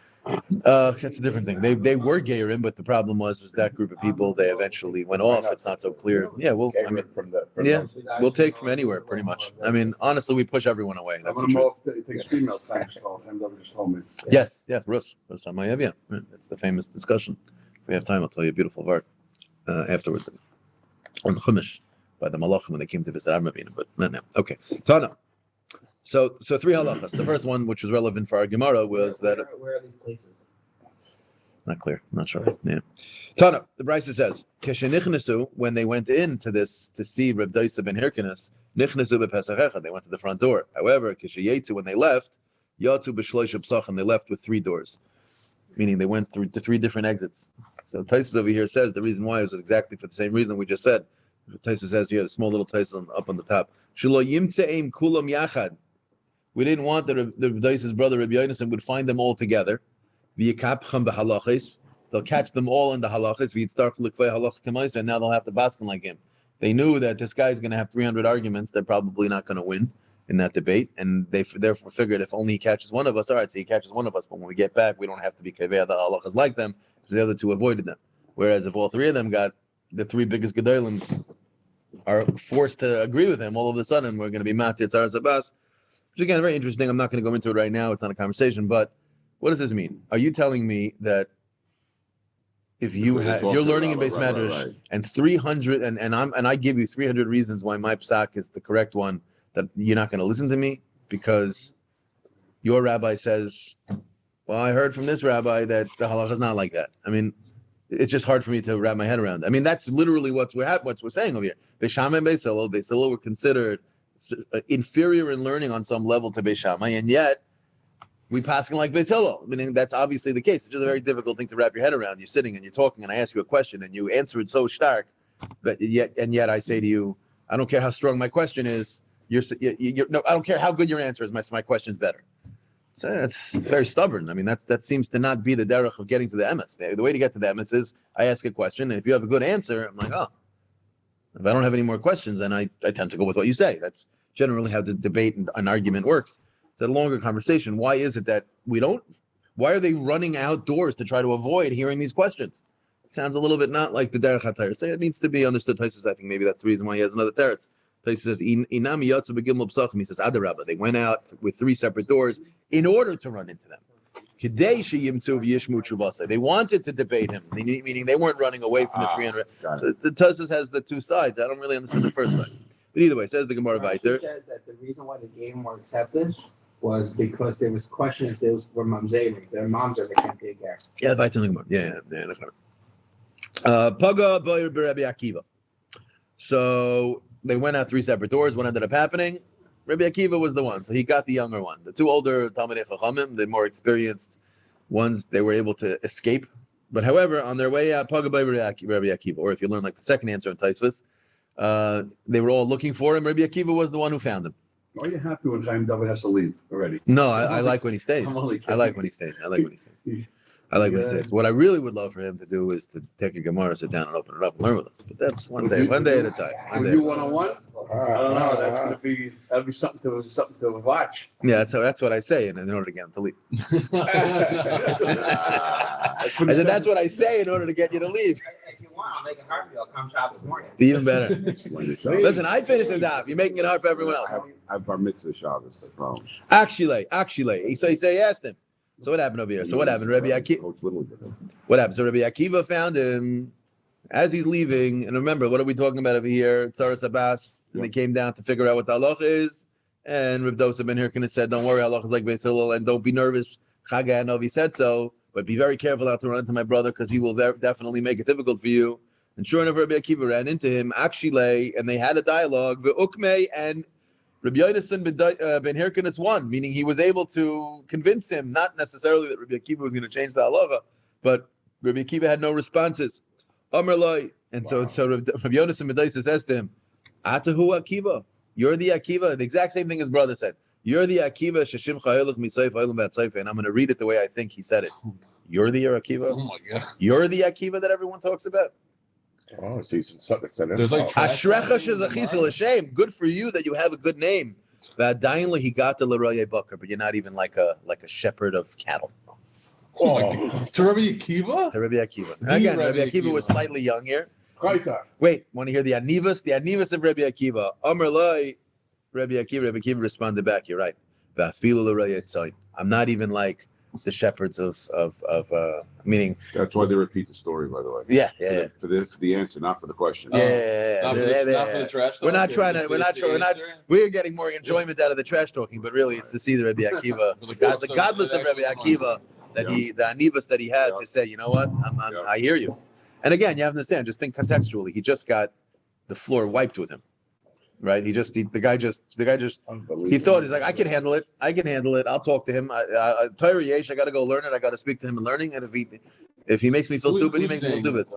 That's a different thing. They were Gerim, but the problem was that group of people, they eventually went off. It's not so clear. Yeah, we'll take from anywhere, pretty much. I mean, honestly, we push everyone away. That's the truth. It takes female science. Just told me. Yes, Rus on my yeah. It's the famous discussion. If we have time, I'll tell you a beautiful vart afterwards on the Chumash by the Malachim when they came to visit Armavina, but not now. Okay, Tana. So three halachas. The first one, which was relevant for our Gemara, was that where are these places? Not clear, not sure. Yeah. Tana, the Brisa says, Keshenichnesu, when they went into this to see Reb Daisa ben Hirkinus, Nichnesu bePesachecha, they went to the front door. However, Kesheyetzu, when they left, Yatzu b'shloisha psachim, they left with 3 doors, meaning they went through to 3 different exits. So Taisus over here says the reason why was exactly for the same reason we just said. Taisus says here, the small little Taisus up on the top. Shelo yimtzeim kulam yachad. We didn't want that Reb Daisa's brother Reb Yonasan would find them all together. They'll catch them all in the halachis, and now they'll have to baskin like him. They knew that this guy's going to have 300 arguments. They're probably not going to win in that debate, and they therefore figured if only he catches one of us, all right, so he catches one of us, but when we get back, we don't have to be kaveh the halachas like them, because the other 2 avoided them. Whereas if all 3 of them got the 3 biggest gedolim are forced to agree with him, all of a sudden we're going to be matir tzaras abbas. Which again, very interesting. I'm not going to go into it right now. It's not a conversation. But what does this mean? Are you telling me that if you're learning in base matters and 300 and I give you 300 reasons why my psak is the correct one, that you're not going to listen to me because your rabbi says, well, I heard from this rabbi that the halacha is not like that. I mean, it's just hard for me to wrap my head around. I mean, that's literally what we're saying over here. Beis Shammai and Beis Hillel were considered inferior in learning on some level to Beis Shammai, and yet we passing like Beis Hillel. Meaning that's obviously the case. It's just a very difficult thing to wrap your head around. You're sitting and you're talking, and I ask you a question, and you answer it so stark, but yet I say to you, I don't care how strong my question is. I don't care how good your answer is. My question's better. It's very stubborn. I mean, that seems to not be the derech of getting to the emes. The way to get to the emes is I ask a question, and if you have a good answer, I'm like, oh. If I don't have any more questions, then I tend to go with what you say. That's generally how the debate and an argument works. It's a longer conversation. Why is it that we don't? Why are they running outdoors to try to avoid hearing these questions? It sounds a little bit not like the derech hatayr. Say it needs to be understood. Taisus, I think maybe that's the reason why he has another teretz. Taisus says, "Inam yatzu begimel psachim." He says, "Adarabba." They went out with 3 separate doors in order to run into them. They wanted to debate him, meaning they weren't running away from the 300. So the Taisus has the 2 sides. I don't really understand the first side. But either way, says the Gemara Weiler. Says that the reason why the game were accepted was because there was questions. There were mamzerim. Their moms are the can't take care. Yeah, Weiler the Gemara. Yeah. Paga Boyer Rabbi Akiva. So they went out 3 separate doors. What ended up happening? Rabbi Akiva was the one, so he got the younger one. The 2 older Talmidei Chachamim, the more experienced ones, they were able to escape. But however, on their way out, Paga Boyer Rabbi Akiva, or if you learn like the second answer in Taisvus, they were all looking for him. Rabbi Akiva was the one who found him. Are you happy when Chaim David has to leave already? No, I like when he stays. I like when he stays. What I really would love for him to do is to take a Gemara, sit down and open it up and learn with us. But that's one day at a time. With you 1-on-1? I don't know. That'd be something to watch. Yeah, that's what I say in order to get him to leave. I said that's what I say in order to get you to leave. If you want, I'll make it hard for you. I'll come Shabbos morning. Even better. Listen, I finished the daf. You're making it hard for everyone else. I have bar mitzvah Shabbos. That's the problem. Actually. So he asked him. So what happened over here? So what happened? Rabbi Akiva. What happened? So Rabbi Akiva found him as he's leaving. And remember, what are we talking about over here? Tzaras Abbas. And they came down to figure out what the halacha is. And Reb Dosa ben Hirkin said, don't worry, halacha is like Beis Hillel, and don't be nervous. Chagai Anovi said so, but be very careful not to run into my brother because he will definitely make it difficult for you. And sure enough, Rabbi Akiva ran into him, actually, and they had a dialogue. Ve'ukmei and Rabbi Yonasan ben Hirkinus won, meaning he was able to convince him, not necessarily that Rabbi Akiva was going to change the halacha, but Rabbi Akiva had no responses. Amar Loi. And so Rabbi Yonasan ben Daisa says to him, Atahu Akiva, you're the Akiva, the exact same thing his brother said. You're the Akiva Sheshimcha Eilach Misayf Eilam Batzayf, and I'm going to read it the way I think he said it. You're the Akiva. Oh my god. You're the Akiva that everyone talks about. Oh, see, something. There's like Ashrecha shezachisa l'shem. Good for you that you have a good name. V'adayin he got the l'royeh bakar, but you're not even like a shepherd of cattle. Oh my god. To Rabbi Akiva? To Rabbi Akiva. The Again, Rabbi Rabbi Akiva was Akiva. slightly young here. Right. Wait, want to hear the anivas? The anivas of Rabbi Akiva. Amar lai, Rabbi Akiva responded back. You're right. V'afilu l'royeh tzayin. I'm not even like the shepherds of meaning. That's why they repeat the story, by the way. Yeah. For the answer, not for the question. Yeah. Not for the trash talk. We're not trying to. It's We're not. the answer. We're getting more enjoyment out of the trash talking, but really, it's to see the Rabbi Akiva, the godless of Rabbi Akiva, that the anivas that he had to say, you know what, I hear you. And again, you have to understand. Just think contextually. He just got the floor wiped with him, right? The guy just. He thought he's like, I can handle it. I'll talk to him. Torah yesh. I got to go learn it. I got to speak to him and learning. And if he makes me feel stupid, he makes me feel stupid.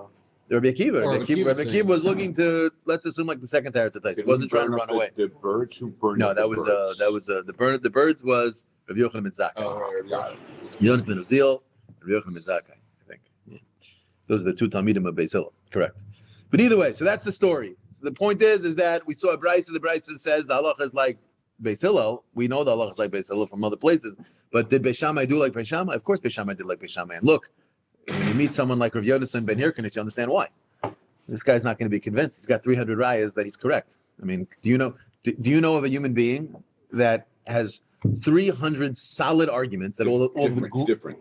Rabbi Akiva was looking to, let's assume, like the second Teretz. He wasn't trying to run away. The birds who burned. No, that was the birds was Rav Yochanan ben Zakkai. Oh, got it. Yochanan ben Uziel, Rav Yochanan ben Zakkai, I think. Yeah. Those are the two Talmidim of Beis Hillel. Correct. But either way, so that's the story. So the point is that we saw a brisa. The brisa says the halacha is like Beis Hillel. We know the halacha is like Beis Hillel from other places. But did Beis Shammai do like Beis Shammai? Of course, Beis Shammai did like Beis Shammai. And look, when you meet someone like Rav Yonasan ben Hirkanis, you understand why. This guy's not going to be convinced. He's got 300 rayas that he's correct. I mean, do you know of a human being that has 300 solid arguments that all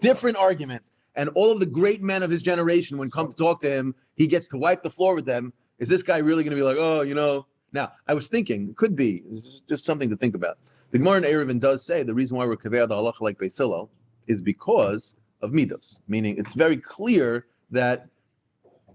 different arguments, and all of the great men of his generation, when come to talk to him, he gets to wipe the floor with them? Is this guy really going to be like, oh, you know? Now, I was thinking, it could be. This is just something to think about. The Gemara in Eruvin does say the reason why we're kaveh the halacha like Beis Hillel is because of midos, meaning it's very clear that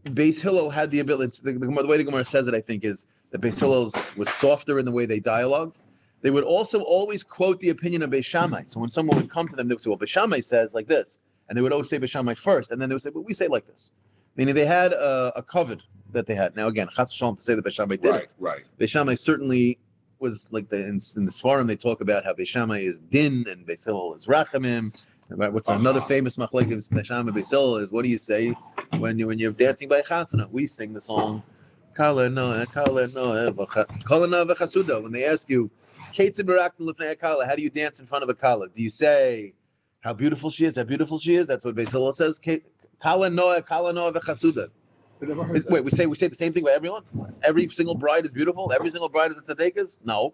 Beis Hillel had the ability. The way the Gemara says it, I think, is that Beis Hillel was softer in the way they dialogued. They would also always quote the opinion of Beis Shammai. So when someone would come to them, they would say, well, Beis Shammai says like this. And they would always say Beis Shammai first. And then they would say, but we say like this. Meaning they had a covet that they had. Now, again, Chas V'Shalom to say that Beis Shammai did it. Right. Beis Shammai certainly was like in the Svarim, they talk about how Beis Shammai is din and Beis Hillel is rachamim. What's another famous machlekes Beis Shammai Beis Hillel is, what do you say when you're dancing by chasana? We sing the song Kala Noah v'chasuda. When they ask you, how do you dance in front of a kala? Do you say how beautiful she is? How beautiful she is? That's what Beis Hillel says. Kala Noah v'chasuda. Wait, we say the same thing by everyone? Every single bride is beautiful? Every single bride is a tzaddikas? No.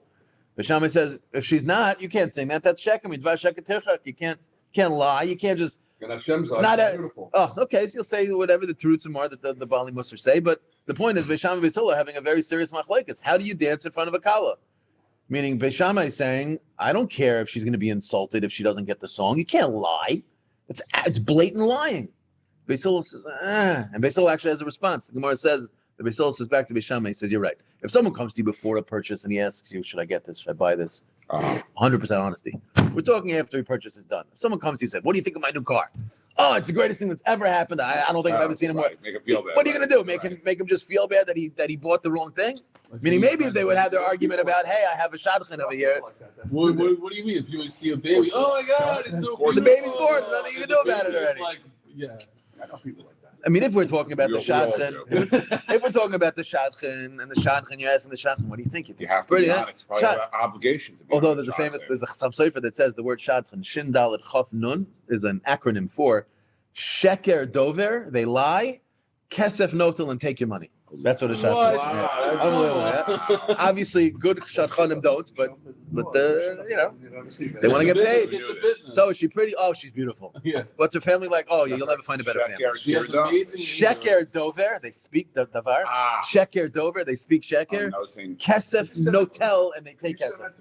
Beis Shammai says if she's not, you can't sing that. That's shekem. You can't lie. You can't just. Beautiful. Oh, okay. So you'll say whatever the truths are that the Bali Musar say, but the point is Beis Shammai and Beis Hillel are having a very serious machlekes. How do you dance in front of a kala? Meaning Beis Shammai is saying, I don't care if she's going to be insulted if she doesn't get the song. You can't lie. It's blatant lying. Beis Hillel says, and Beis Hillel actually has a response. The Gemara says, the Beis Hillel says back to Beis Shammai, he says, you're right. If someone comes to you before a purchase and he asks you, should I get this? Should I buy this? 100% honesty. We're talking after the purchase is done. If someone comes to you and says, what do you think of my new car? Oh, it's the greatest thing that's ever happened. I don't think I've ever seen him. Make him feel bad. What are you going to do? Make him just feel bad that he bought the wrong thing? Meaning maybe if they would have their argument about, hey, I have a shadchan over here. What do you mean? If you see a baby, oh my God, it's so beautiful. The baby's born. There's nothing you can do about it already. Like, yeah. I know people like that. I mean, if we're talking about the shadchan, if we're talking about the shadchan and the shadchan, you're asking the shadchan, what do you think? You have to pretty be honest. It's probably an obligation to be Although honest. there's a sefer that says the word shadchan, shin dalet chaf nun, is an acronym for sheker dover, they lie, kesef notel, and take your money. That's what a shadchan is. Wow. Unbelievable. Obviously, good shadchanim don't, but they want to get paid. It's a business. So is she pretty? Oh, she's beautiful. Yeah. What's her family like? Oh, you'll never find a better family. She has amazing. Sheker dover, they speak the davar. Sheker dover, they speak sheker. Kesef notel, and they take kesef.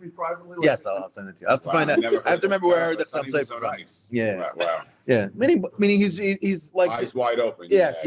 Yes, I'll send it to you. I have to find out. I have to remember where I heard that some say from. Yeah. Wow. Yeah. Meaning he's like eyes wide open. Yes.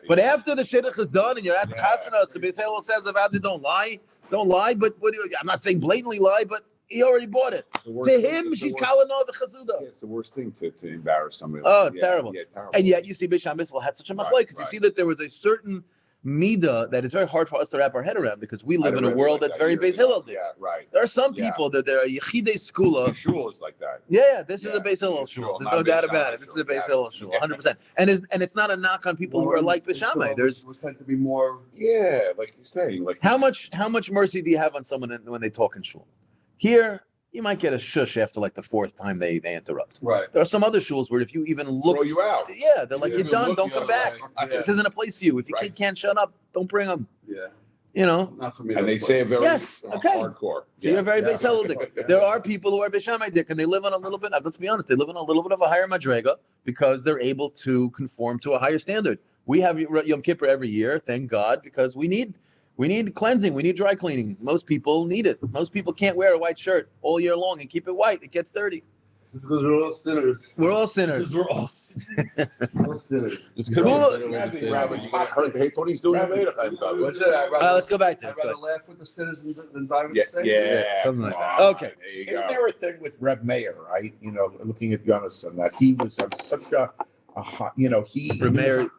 But after the shidduch is done and you're at the chasana, the Beis Hillel says about it, don't lie. But I'm not saying blatantly lie, but he already bought it. To him, she's calling all the chazuda. It's the worst thing to embarrass somebody. Oh, terrible. And yet you see Beis Shammai had such a machlekes because you see that there was a certain midah that is very hard for us to wrap our head around because we live in a read world like that's that very years Beis ago. Hillel. Yeah, right. There are some Yeah. people that they're a Yechidei Skula. Shul is like that. Yeah, this is Yeah, a Beis Hillel it's shul. shul, There's not no a doubt Beis about Shammai it. This is shul, a Beis yes. Hillel shul, Yeah. 100%. And it's not a knock on people who are like Beis Shammai. There's was meant to be more. Yeah, like you're saying, like how much mercy do you have on someone when they talk in shul? Here, you might get a shush after like the fourth time they interrupt. Right. There are some other shuls where if you even look, throw you out. yeah, they're like, You you're done, look, don't you come gotta, back. like, yeah. This isn't a place for you. If your Right. kid can't shut up, don't bring them. Yeah. You know. Not for me. And they those say a places. very Yes, okay. hardcore. So you're very Yeah. Beis Hillel. Yeah. There are people who are Beis Shammai dick, and they live on a little bit. Let's be honest, they live on a little bit of a higher madrega because they're able to conform to a higher standard. We have Yom Kippur every year, thank God, because we need cleansing, we need dry cleaning. Most people need it. Most people can't wear a white shirt all year long and keep it white. It gets dirty. Because we're all sinners. We're all sinners. Because we're all sinners. It's Cool. good. Better way to say Rather, that. you gotta hurt. Hey, Tony's doing it later. What's it? I'd rather, Let's go back to it. I'd Let's go rather back. laugh with the sinners than die with Yeah, the saints. yeah, something like come that. on, Okay. There you Isn't go. there a thing with Reb Meir, right? You know, looking at Yonason, that he was such he Reb Meir,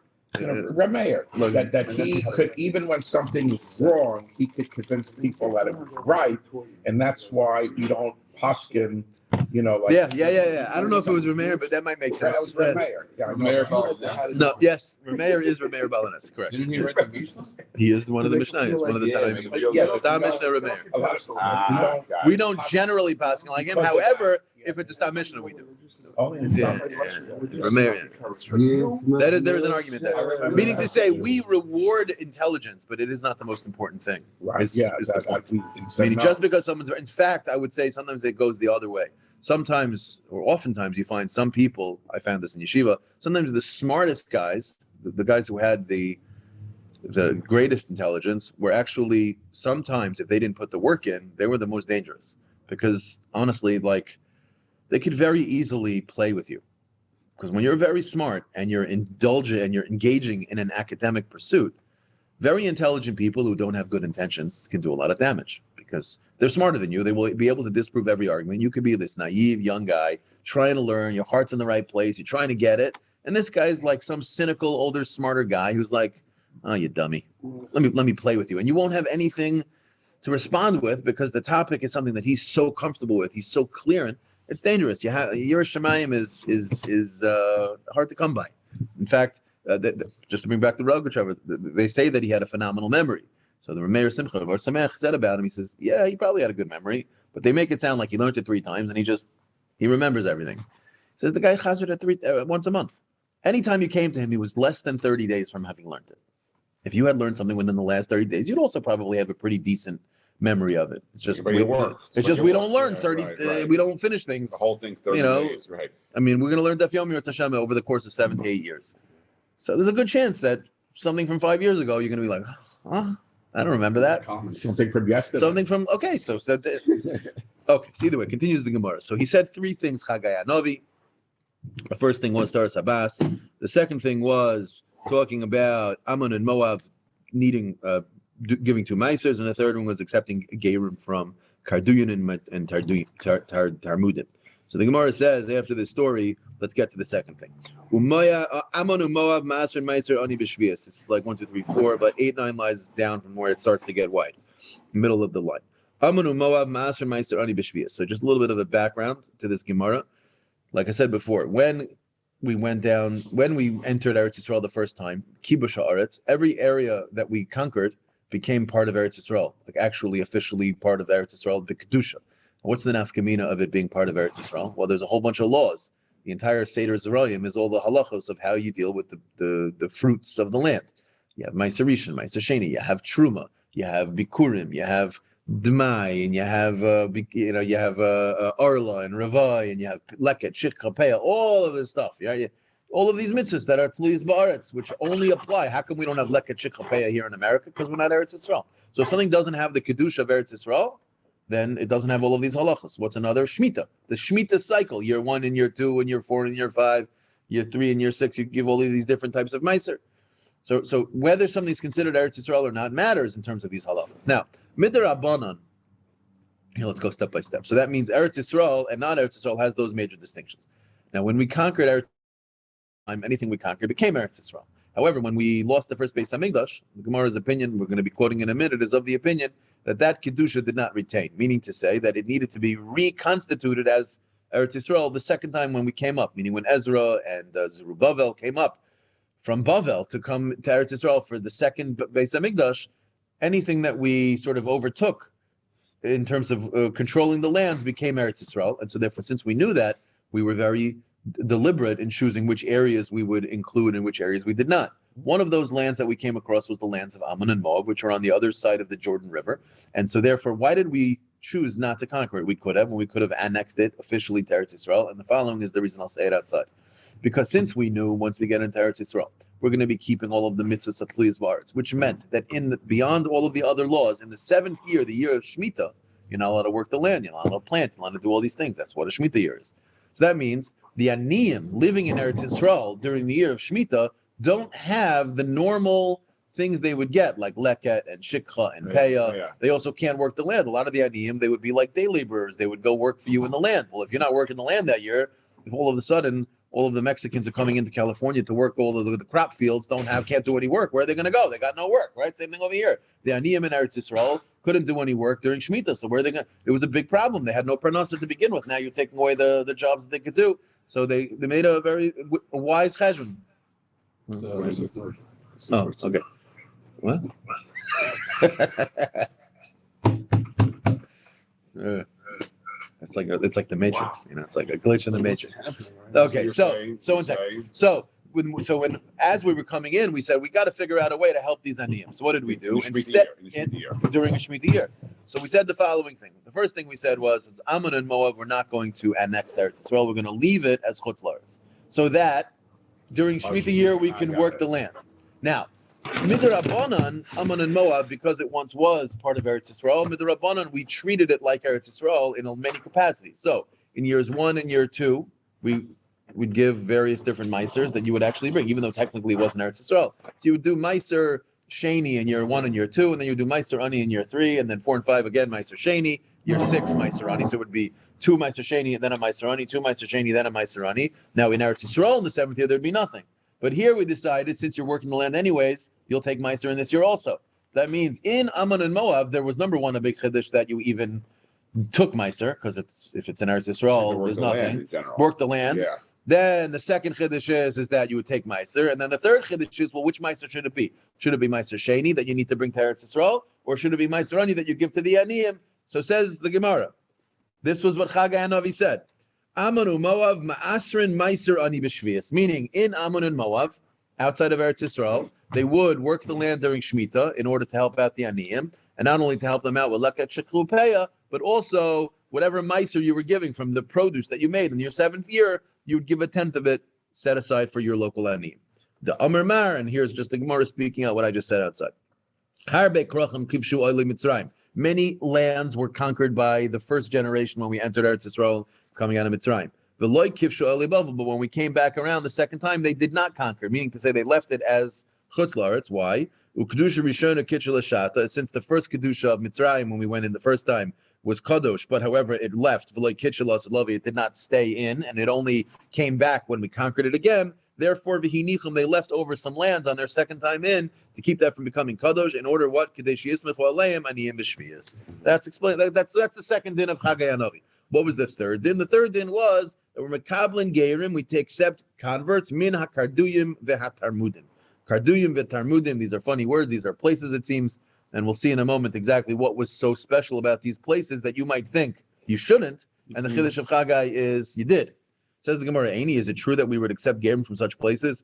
Reb Meir, Look, that he could, even when something was wrong, he could convince people that it was right, and that's why we don't poskin, like yeah. I don't know if it was Rameir, but that might make that sense. was Reb Meir. Yeah, I know. Meir Balinese. No, yes, Rameir is Rameir Balinese, correct. Didn't he write the Mishnah? He is one of the Mishnayos, one of the Yeah, Tanaim. make him feel Yeah, good. Stam Mishnah Rameir. A lot of Ah, We don't generally pass like him. However, if it's a Stam Mishnah, we do. only in Yeah, stuff. Rameir, yeah, that's true. There is an argument there. Meaning to say, we reward intelligence, but it is not the most important thing. Right, Is- yeah, is the point. Meaning no. just because someone's, in fact, I would say sometimes it goes the other way. Sometimes, or oftentimes, you find some people, I found this in yeshiva, sometimes the smartest guys, the guys who had the greatest intelligence, were actually, sometimes, if they didn't put the work in, they were the most dangerous. Because honestly, like, they could very easily play with you. Because when you're very smart and you're indulgent and you're engaging in an academic pursuit, very intelligent people who don't have good intentions can do a lot of damage because they're smarter than you. They will be able to disprove every argument. You could be this naive young guy trying to learn, your heart's in the right place, you're trying to get it. And this guy's like some cynical, older, smarter guy who's like, oh, you dummy. Let me play with you. And you won't have anything to respond with because the topic is something that he's so comfortable with. He's so clear in. It's dangerous. Your Shemayim is hard to come by. In fact, just to bring back the Rogachover, they say that he had a phenomenal memory. So the Rameir Simcha or Samech said about him, he says, yeah, he probably had a good memory, but they make it sound like he learned it 3 times and he remembers everything. He says the guy chazed it once a month. Anytime you came to him, he was less than 30 days from having learned it. If you had learned something within the last 30 days, you'd also probably have a pretty decent memory of it. It's just we don't learn 30. Right. We don't finish things. The whole thing 30 days, right? I mean, we're going to learn Daf Yomi or Tzashama over the course of 7 to 8 years. So there's a good chance that something from 5 years ago, you're going to be like, huh? I don't remember that. Something from yesterday. Something from, okay, so okay, so either way, continues the Gemara. So he said 3 things, Chagaya Novi. The first thing was Taras Abbas. The second thing was talking about Ammon and Moab needing, giving 2 Meisers, and the third one was accepting Gerim from Karduyin and Tarmudim. So the Gemara says, after this story, let's get to the second thing. Ammon and Moab, Maser and Meiser, Ani B'Shvias. This is like 1, 2, 3, 4, about 8, 9 lines down from where it starts to get wide, middle of the line. Ammon and Moab, Maser and Meiser, Ani B'Shvias. So just a little bit of a background to this Gemara. Like I said before, when we entered Eretz Yisrael the first time, Kibush Haaretz, every area that we conquered became part of Eretz Yisrael, like actually officially part of Eretz Yisrael, B'Kedusha. What's the nafkamina of it being part of Eretz Yisrael? Well, there's a whole bunch of laws. The entire Seder Zerayim is all the halachos of how you deal with the fruits of the land. You have Meiser Rishon, Meiser Sheni, you have Truma, you have Bikurim, you have Dmai, and you have Arla and Ravai, and you have Leket, Shikha, Peah, all of this stuff. Yeah, all of these mitzvahs that are Tzluyas Ba'aretz, which only apply. How come we don't have Leket, Shikha, Peah here in America? Because we're not Eretz Yisrael. So if something doesn't have the Kedusha of Eretz Yisrael, then it doesn't have all of these halachas. What's another? Shemitah. The Shemitah cycle, year 1 and year 2 and year 4 and year 5, year 3 and year 6, you give all of these different types of meiser. So whether something's considered Eretz Yisrael or not matters in terms of these halachas. Now, Midrabanan, here let's go step by step. So that means Eretz Yisrael and not Eretz Yisrael has those major distinctions. Now, when we conquered Eretz Yisrael, anything we conquered became Eretz Yisrael. However, when we lost the first Beis Hamikdash, the Gemara's opinion, we're going to be quoting in a minute, is of the opinion that Kedusha did not retain, meaning to say that it needed to be reconstituted as Eretz Yisrael the second time when we came up, meaning when Ezra and Zerubbabel came up from Bavel to come to Eretz Yisrael for the second Beis Hamikdash, anything that we sort of overtook in terms of controlling the lands became Eretz Yisrael. And so therefore, since we knew that, we were very deliberate in choosing which areas we would include and which areas we did not. One of those lands that we came across was the lands of Ammon and Moab, which are on the other side of the Jordan River. And so therefore, why did we choose not to conquer it? We could have, and we could have annexed it officially to Eretz Yisrael. And the following is the reason I'll say it outside. Because since we knew once we get into Eretz Yisrael, we're going to be keeping all of the mitzvahs of Tluyas Ba'aretz, which meant that beyond all of the other laws, in the seventh year, the year of Shemitah, you're not allowed to work the land, you're not allowed to plant, you're not allowed to do all these things. That's what a Shemitah year is. So that means the Aniyim living in Eretz Yisrael during the year of Shemitah don't have the normal things they would get, like leket and shikha and peah. Yeah. They also can't work the land. A lot of the Aniyim, they would be like day laborers. They would go work for you in the land. Well, if you're not working the land that year, if all of a sudden all of the Mexicans are coming into California to work all of the crop fields, can't do any work, where are they going to go? They got no work, right? Same thing over here. The Aniyim in Eretz Yisrael couldn't do any work during Shemitah, so where are they going? It was a big problem. They had no parnasa to begin with. Now you're taking away the jobs that they could do. So they made a very wise cheshbon. What is the third? Oh, okay. What? It's like the Matrix, It's like a glitch in the Matrix. Okay, so when as we were coming in, we said we got to figure out a way to help these aniyim. So what did we do? During a Shemitah year. So we said the following thing. The first thing we said was, it's Ammon and Moab, we're not going to annex Eretz Yisrael. We're going to leave it as Chutz La'aretz, so that during Shemitah year we can work the land. Now, Midrabanan, Ammon and Moab, because it once was part of Eretz Yisrael, Midrabanan, we treated it like Eretz Yisrael in many capacities. So in years 1 and year 2, we'd give various different meisers that you would actually bring, even though technically it wasn't Eretz Yisrael. So you would do meiser sheni in year 1 and year 2, and then you do meiser ani in year 3, and then 4 and 5 again meiser sheni, year 6 meiser ani. So it would be 2 meiser sheni and then a meiser ani, 2 meiser sheni then a meiser ani. Now in Eretz Yisrael in the 7th year there'd be nothing. But here we decided, since you're working the land anyways, you'll take meiser in this year also. That means in Ammon and Moab, there was number one, a big chiddush that you even took meiser, because if it's in Eretz Yisrael, there's nothing. Work the land. Yeah. Then the second chiddush is that you would take meiser, and then the third chiddush is, well, which meiser should it be? Should it be meiser sheni that you need to bring to Eretz Yisrael, or should it be meiser ani that you give to the aniyim? So says the Gemara. This was what Chagai Hanavi said. Ammon and Moab ma'asrin meiser ani b'shvius, meaning in Ammon and Moab, outside of Eretz Yisrael, they would work the land during Shemitah in order to help out the aniyim, and not only to help them out with leket sheklu peah, but also whatever meiser you were giving from the produce that you made in your 7th year, you would give a 10th of it set aside for your local aniyim. The Amar Mar, and here's just the Gemara speaking out what I just said outside. Harbe krachim kivshu oili Mitzrayim. Many lands were conquered by the first generation when we entered Eretz Yisrael, coming out of Mitzrayim. But when we came back around the second time, they did not conquer, meaning to say they left it as Chutz La'aretz. Why? Since the first Kedusha of Mitzrayim, when we went in the first time, was Kadosh, but however, it left, it did not stay in, and it only came back when we conquered it again. Therefore, V'hinichum, they left over some lands on their second time in to keep that from becoming Kadosh, in order what? That's explained. That's the second din of Chagai Hanavi. What was the third din? The third din was that we're mekablin geirim, we to accept converts, min hakarduyim vehatarmudim. Karduyim vetarmudim, these are funny words, these are places it seems, and we'll see in a moment exactly what was so special about these places that you might think you shouldn't, and the chiddush of Chagai is you did. Says the Gemara, Aini, is it true that we would accept geirim from such places?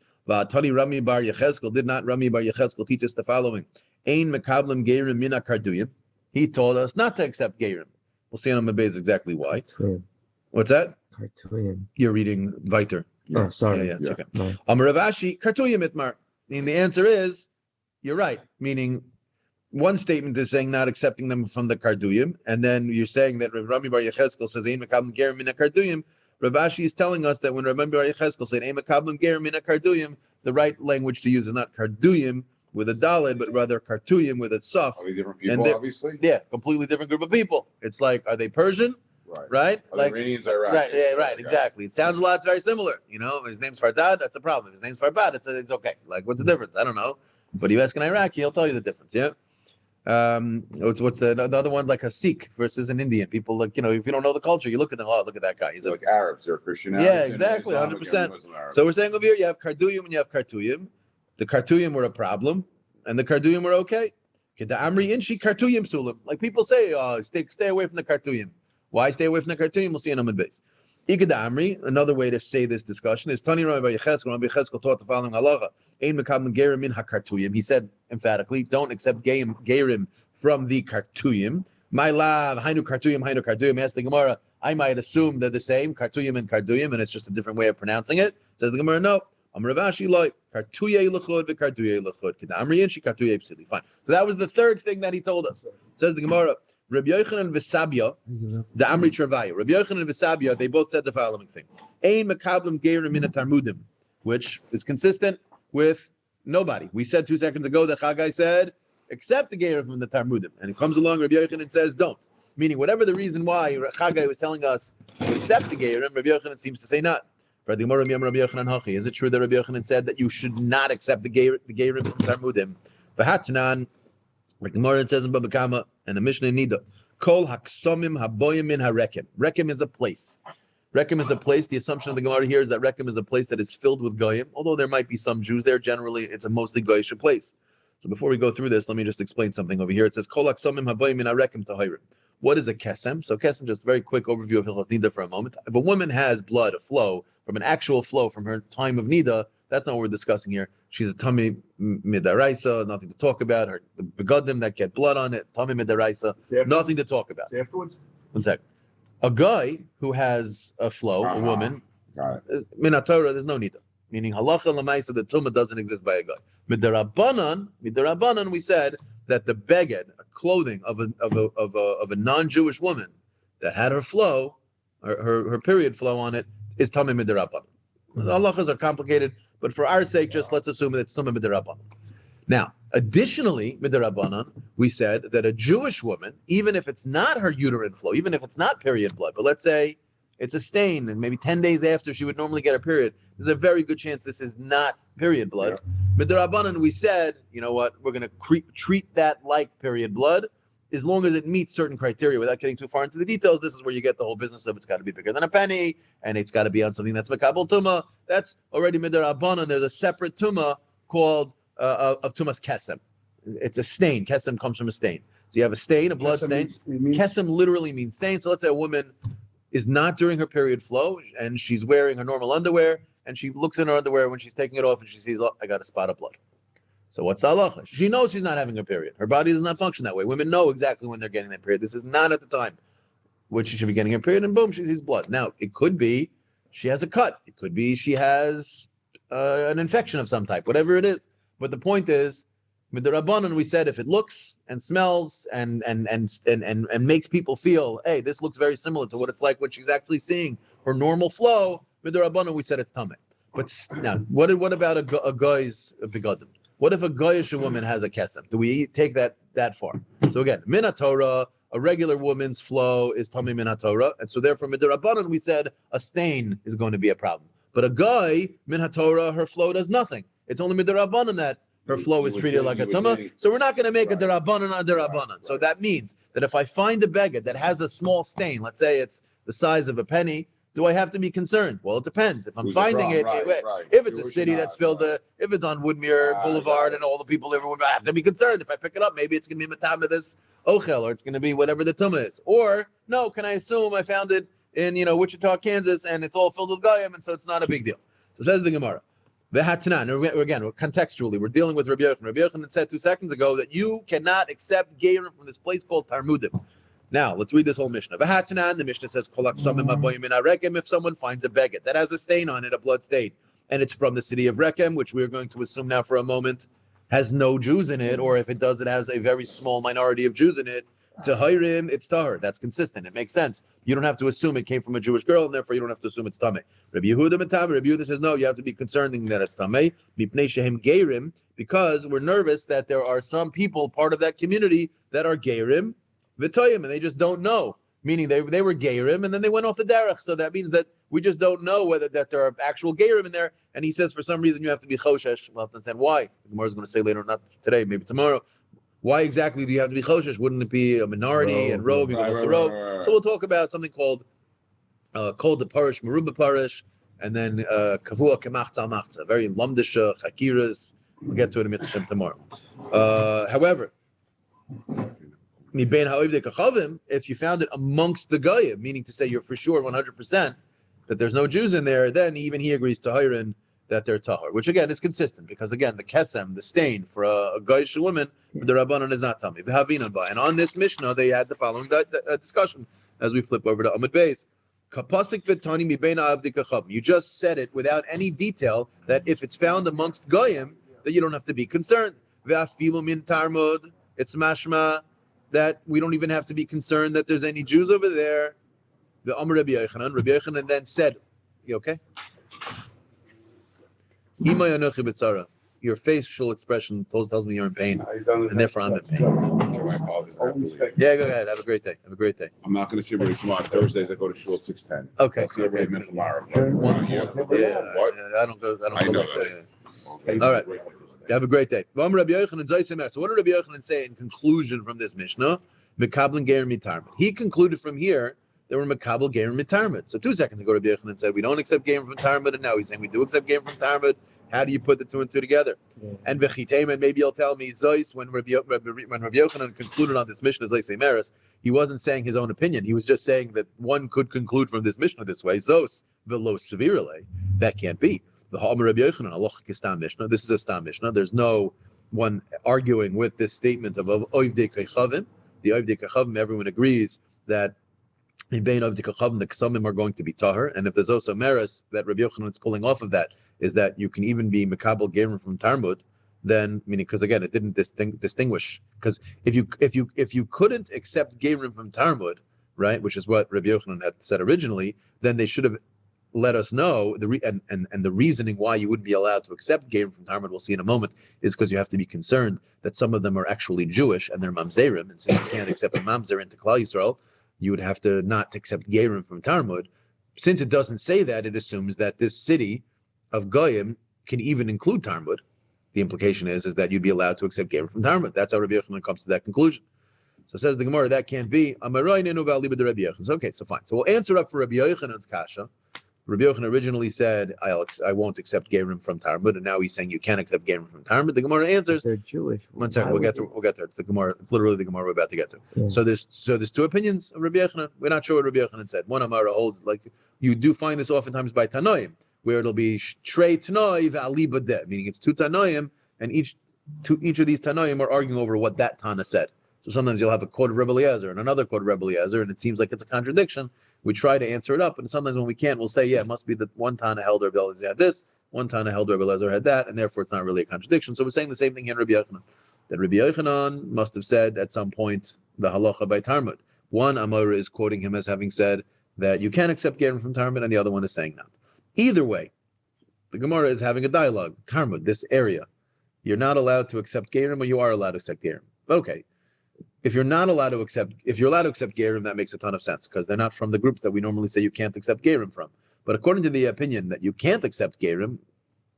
Tani Rami bar Yecheskel, did not Rami bar Yecheskel teach us the following? Ein mekablim geirim min hakarduyim. He told us not to accept geirim. We'll see on Amabez exactly why. Cartoon. What's that? Cartoon. You're reading Weiter. Oh, sorry. Yeah, it's okay. No. Ravashi, Kartuyim itmar. And the answer is, you're right. Meaning, one statement is saying not accepting them from the Karduyim, and then you're saying that Rami bar Yecheskel says, Ein mekablim gerim min Karduyim. Ravashi is telling us that when Rami bar Yecheskel said, Ein mekablim gerim min Karduyim, the right language to use is not Karduyim with a dalid, but rather Kartuyim with a suf. Are they different people, obviously? Yeah, completely different group of people. It's like, are they Persian? right? Oh, the Iranians, Iraq. Right, yeah, right, exactly. It sounds a lot. It's very similar. You know, if his name's Fardad, that's a problem. If his name's Farbad, it's okay. Like, what's the difference? I don't know. But you ask an Iraqi, he'll tell you the difference. Yeah. What's the other one? Like a Sikh versus an Indian. People like, you know, if you don't know the culture, you look at them. Oh, look at that guy. He's Like Arabs or Christian Arabs. Yeah, exactly, 100%. So we're saying over here, you have Karduyim and you have Kartuyim. The Kartuyim were a problem, and the Karduyim were okay. The Amri Inshi Kartuyim Sulim. Like people say, stay away from the Kartuyim. Why stay away from the Kartuyim? We'll see in Amud Beis. Ikad Amri, another way to say this discussion is Tani Rabbi Yecheskel. Rabbi Yecheskel taught the following halacha: Ein mekabel gerim min hakartuyim. He said emphatically, don't accept gerim from the Kartuyim. My love, hainu Kartuyim. Ask the Gemara. I might assume they're the same, Kartuyim and Karduyim, and it's just a different way of pronouncing it. Says the Gemara, no. Amar Ravashi like Kartuyei lechud v'Kartuyei lechud. Kedamri inshi Kartuyei psili. Fine. So that was the third thing that he told us. Says the Gemara, Rabbi Yochanan v'Sabia, the Amri Travaya. Rabbi Yochanan and V'Sabia, they both said the following thing: Ein mekablim gerim min tarmudim, which is consistent with nobody. We said 2 seconds ago that Chagai said accept the gerim from the Talmudim, and it comes along Rabbi Yochanan and says don't. Meaning, whatever the reason why Chagai was telling us to accept the gerim, Rabbi Yochanan seems to say not. For the Gemara, Rabbi Yochanan Hachi, is it true that Rabbi Yochanan said that you should not accept the gerim from Talmudim? V'hatanan, like Gemara says in Baba Kama and the Mishnah in Nida, Kol haksomim haboyim min harekem. Rekem is a place. Rekem is a place. The assumption of the Gemara here is that Rekem is a place that is filled with goyim. Although there might be some Jews there, generally it's a mostly goyish place. So before we go through this, let me just explain something over here. It says Kol haksomim haboyim min harekem tahirim. What is a kesem? So kesem, just a very quick overview of Hilchos Nida for a moment. If a woman has blood, a flow, from an actual flow from her time of Nida, that's not what we're discussing here. She's a tummy midaraisa, nothing to talk about. Her the begadim that get blood on it, tummy midaraisa, nothing to talk about. Afterwards? 1 second. A guy who has a flow, a woman, Got it. minatora, there's no Nida. Meaning halacha lamaisa, the tumah doesn't exist by a guy. Midarabanan, we said that the beged, clothing of a non-Jewish woman that had her flow, her period flow on it, is tamei midarabanan. The halachas are complicated, but for our sake, just let's assume that it's tamei midarabanan. Now, additionally, midarabanan, we said that a Jewish woman, even if it's not her uterine flow, even if it's not period blood, but let's say it's a stain, and maybe 10 days after she would normally get her period, there's a very good chance this is not period blood. Midarabanan, we said, you know what, we're going to treat that like period blood as long as it meets certain criteria. Without getting too far into the details, this is where you get the whole business of it's got to be bigger than a penny, and it's got to be on something that's makabel tumah. That's already midarabanan. There's a separate tumah called of tumas kesem. It's a stain. Kesem comes from a stain. So you have a stain, a blood stain. Kesem literally means stain. So let's say a woman is not during her period flow, and she's wearing her normal underwear, and she looks in her underwear when she's taking it off, and she sees, oh, I got a spot of blood. So what's the halacha? She knows she's not having her period. Her body does not function that way. Women know exactly when they're getting their period. This is not at the time which she should be getting her period, and boom, she sees blood. Now, it could be she has a cut. It could be she has an infection of some type, whatever it is. But the point is, with the Rabbanan, we said if it looks and smells and makes people feel, hey, this looks very similar to what it's like when she's actually seeing her normal flow, with the Rabbanan, we said it's tameh. But now, what about a guy's begadim? What if a goyish woman has a kesem? Do we take that far? So again, min haTorah, a regular woman's flow is tameh min haTorah, and so therefore min Rabbanan, we said a stain is going to be a problem. But a guy min haTorah, her flow does nothing. It's only min Rabbanan that her flow is treated like a tumah. So we're not going to make a derabanan on derabanan. So that means that if I find a beged that has a small stain, let's say it's the size of a penny, do I have to be concerned? Well, it depends. If I'm finding it, if it's a city that's filled, if it's on Woodmere Boulevard and all the people everywhere, I have to be concerned. If I pick it up, maybe it's going to be matama this ochel, or it's going to be whatever the tumah is. Or no, can I assume I found it in Wichita, Kansas, and it's all filled with goyim, and so it's not a big deal. So says the Gemara. Again, contextually, we're dealing with Rabbi Yochanan. Rabbi Yochanan said 2 seconds ago that you cannot accept gerim from this place called Talmudim. Now, let's read this whole Mishnah. The Mishnah says, if someone finds a beged that has a stain on it, a blood stain, and it's from the city of Rekem, which we're going to assume now for a moment has no Jews in it, or if it does, it has a very small minority of Jews in it, to Hirim, it's tahor. That's consistent. It makes sense. You don't have to assume it came from a Jewish girl, and therefore you don't have to assume it's tameh. Rabbi Yehuda says, no, you have to be concerned that it's tameh. Mipnei shehem geirim, because we're nervous that there are some people, part of that community, that are geirim, v'toyim, and they just don't know meaning they were Gerim, and then they went off the derech. So that means that we just don't know whether that there are actual Gerim in there. And he says for some reason you have to be Choshesh. We'll have to understand why. The Gemara is going to say later, not today, maybe tomorrow. Why exactly do you have to be Choshesh? Wouldn't it be a minority and robe? You can also robe. So we'll talk about something called the Parish, Maruba Parish, and then Kavua Kemachza Machza, very Lamdish Chakiras. We'll get to it in Mitzvah tomorrow. However, if you found it amongst the Goyim, meaning to say you're for sure 100% that there's no Jews in there, then even he agrees to Hirin that they're Tahar, which again is consistent because again the Kesem, the stain for a Goyish woman, the Rabbanon is not Tami. And on this Mishnah, they had the following discussion as we flip over to Amud Beis. You just said it without any detail that if it's found amongst Goyim, that you don't have to be concerned. It's mashma that we don't even have to be concerned that there's any Jews over there. The Amr Rabbi Yochanan then said, you okay? Your facial expression tells me you're in pain, and therefore I'm in pain. I apologize. I have to leave. Yeah, go ahead. Have a great day. Have a great day. I'm not going to see everybody tomorrow. Thursdays I go to shul at 6:10. Okay. I'll see everybody tomorrow. One. Yeah. What? I don't go. I know like that. that. All right. Have a great day. So what did Rabbi Yochanan say in conclusion from this Mishnah? Mekabel Gerim Mitarmid. He concluded from here that we're Mekabel Gerim Mitarmid. So 2 seconds ago, Rabbi Yochanan said we don't accept Gerim from Tarmid, and now he's saying we do accept Gerim from Tarmid. How do you put the 2 and 2 together? Yeah. And V'chiteimen, maybe you'll tell me Zois when Rabbi Yochanan concluded on this Mishnah, Zois Meres, he wasn't saying his own opinion. He was just saying that one could conclude from this Mishnah this way. Zos velo sevirele. That can't be. The Ha'amar Rabbi Yochanan, Aloch Kistam Mishnah. This is a Stam Mishnah. There's no one arguing with this statement of Oivdei Kechavim. The Oivdei Kechavim, everyone agrees that in Bein Oivdei Kechavim, the Ksamim are going to be Tahar. And if there's also Meres that Rabbi Yochanan is pulling off of that, is that you can even be Mekabel Gerim from Talmud, then, meaning, because again, it didn't distinguish. Because if you couldn't accept Gerim from Talmud, right, which is what Rabbi Yochanan had said originally, then they should have let us know the reasoning why you wouldn't be allowed to accept Gerim from Talmud, we'll see in a moment, is because you have to be concerned that some of them are actually Jewish and they're Mamzerim, and since you can't accept a Mamzer into Klal Yisrael, you would have to not accept Gerim from Talmud. Since it doesn't say that, it assumes that this city of Goyim can even include Talmud. The implication is that you'd be allowed to accept Gerim from Talmud. That's how Rabbi Yochanan comes to that conclusion. So says the Gemara, that can't be. Okay, so fine. So we'll answer up for Rabbi Yochanan's kasha. Rabbi Yochanan originally said, I won't accept Gerim from Talmud, and now he's saying you can't accept Gerim from Talmud. The Gemara answers, they're Jewish. One second, we'll get there. It's the Gemara. It's literally the Gemara we're about to get to. Yeah. So there's 2 opinions of Rabbi Yochanan. We're not sure what Rabbi Yochanan said. One Amara holds, like you do find this oftentimes by Tanoim, where it'll be Trei Tanoi v'ali badeh, meaning it's 2 Tanoim, and each of these Tanoim are arguing over what that Tana said. So sometimes you'll have a quote of Rebbe Eliezer and another quote of Rebbe Eliezer, and it seems like it's a contradiction. We try to answer it up, and sometimes when we can't, we'll say, yeah, it must be that one Tana held Rebbe Eliezer had this, one Tana held Rebbe Eliezer had that, and therefore it's not really a contradiction. So we're saying the same thing here in Rabbi Yochanan, that Rabbi Yochanan must have said at some point the halacha by Talmud. One Amora is quoting him as having said that you can accept Gerim from Talmud, and the other one is saying not. Either way, the Gemara is having a dialogue. Talmud, this area, you're not allowed to accept Gerim, or you are allowed to accept Gerim. But okay. If you're allowed to accept Gerim, that makes a ton of sense because they're not from the groups that we normally say you can't accept Gerim from. But according to the opinion that you can't accept Gerim,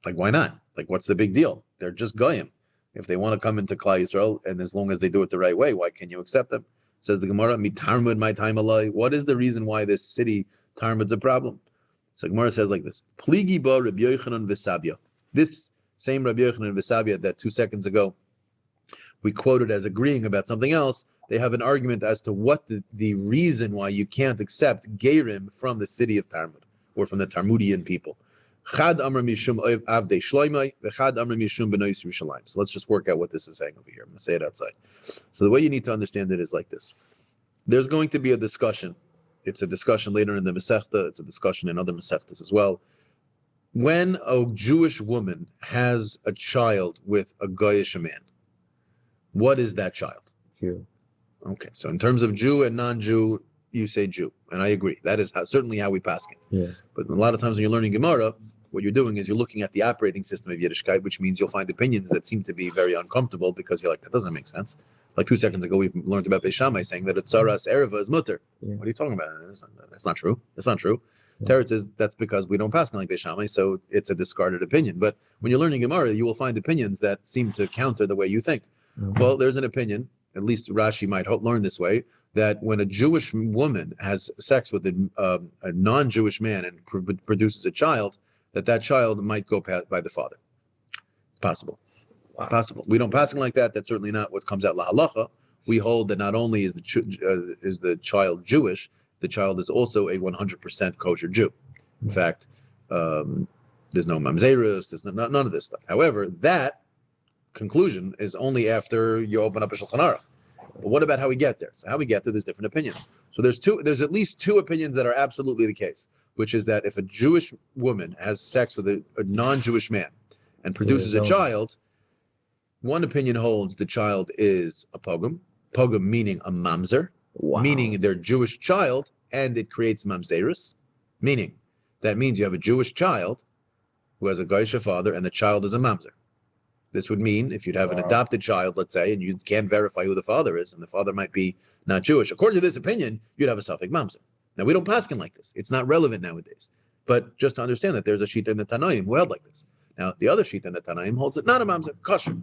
like why not? Like what's the big deal? They're just Goyim. If they want to come into Klal Yisrael, and as long as they do it the right way, why can you accept them? Says the Gemara, Mi Talmud, my time alai. What is the reason why this city Talmud's a problem? So Gemara says like this: Pligi ba Rabbi Yochanan v'Sabia. This same Rabbi Yochanan v'Sabia that 2 seconds ago we quoted as agreeing about something else, they have an argument as to what the reason why you can't accept Gerim from the city of Talmud, or from the Talmudian people. Chad amr mishum avdei shloimai, v'chad amr mishum b'nois Yerushalayim. So let's just work out what this is saying over here. I'm going to say it outside. So the way you need to understand it is like this. There's going to be a discussion. It's a discussion later in the Masechta. It's a discussion in other Masechtas as well. When a Jewish woman has a child with a Goyish man, what is that child? Jew. Okay, so in terms of Jew and non-Jew, you say Jew, and I agree. That is certainly how we paskin. Yeah. But a lot of times when you're learning Gemara, what you're doing is you're looking at the operating system of Yiddishkeit, which means you'll find opinions that seem to be very uncomfortable because you're like, that doesn't make sense. Like 2 seconds ago, we've learned about Beis Shammai saying that a tzaras ereva is mutter. Yeah. What are you talking about? That's not true. That's not true. Yeah. Teretz says that's because we don't pass like Beis Shammai, so it's a discarded opinion. But when you're learning Gemara, you will find opinions that seem to counter the way you think. Mhm. Well, there's an opinion, at least Rashi might learn this way, that when a Jewish woman has sex with a non-Jewish man and produces a child, that child might go by the father. Possible. Wow. Possible. We don't pass like that. That's certainly not what comes out la halacha. We hold that not only is the child Jewish, the child is also a 100% kosher Jew. In fact, there's no mamzerus, there's none of this stuff. However, that conclusion is only after you open up a Shulchan Aruch. But what about how we get there? So how we get there, there's different opinions. So there's at least two opinions that are absolutely the case, which is that if a Jewish woman has sex with a non-Jewish man and produces a child, one opinion holds the child is a pogum meaning a mamzer, meaning their Jewish child, and it creates mamzerus, meaning that means you have a Jewish child who has a Goyish father and the child is a mamzer. This would mean if you'd have an adopted child, let's say, and you can't verify who the father is, and the father might be not Jewish. According to this opinion, you'd have a Safek mamzer. Now, we don't paskin like this. It's not relevant nowadays. But just to understand that there's a shita in the Tanaim who held like this. Now, the other shita in the Tanaim holds it not a mamzer, kosher.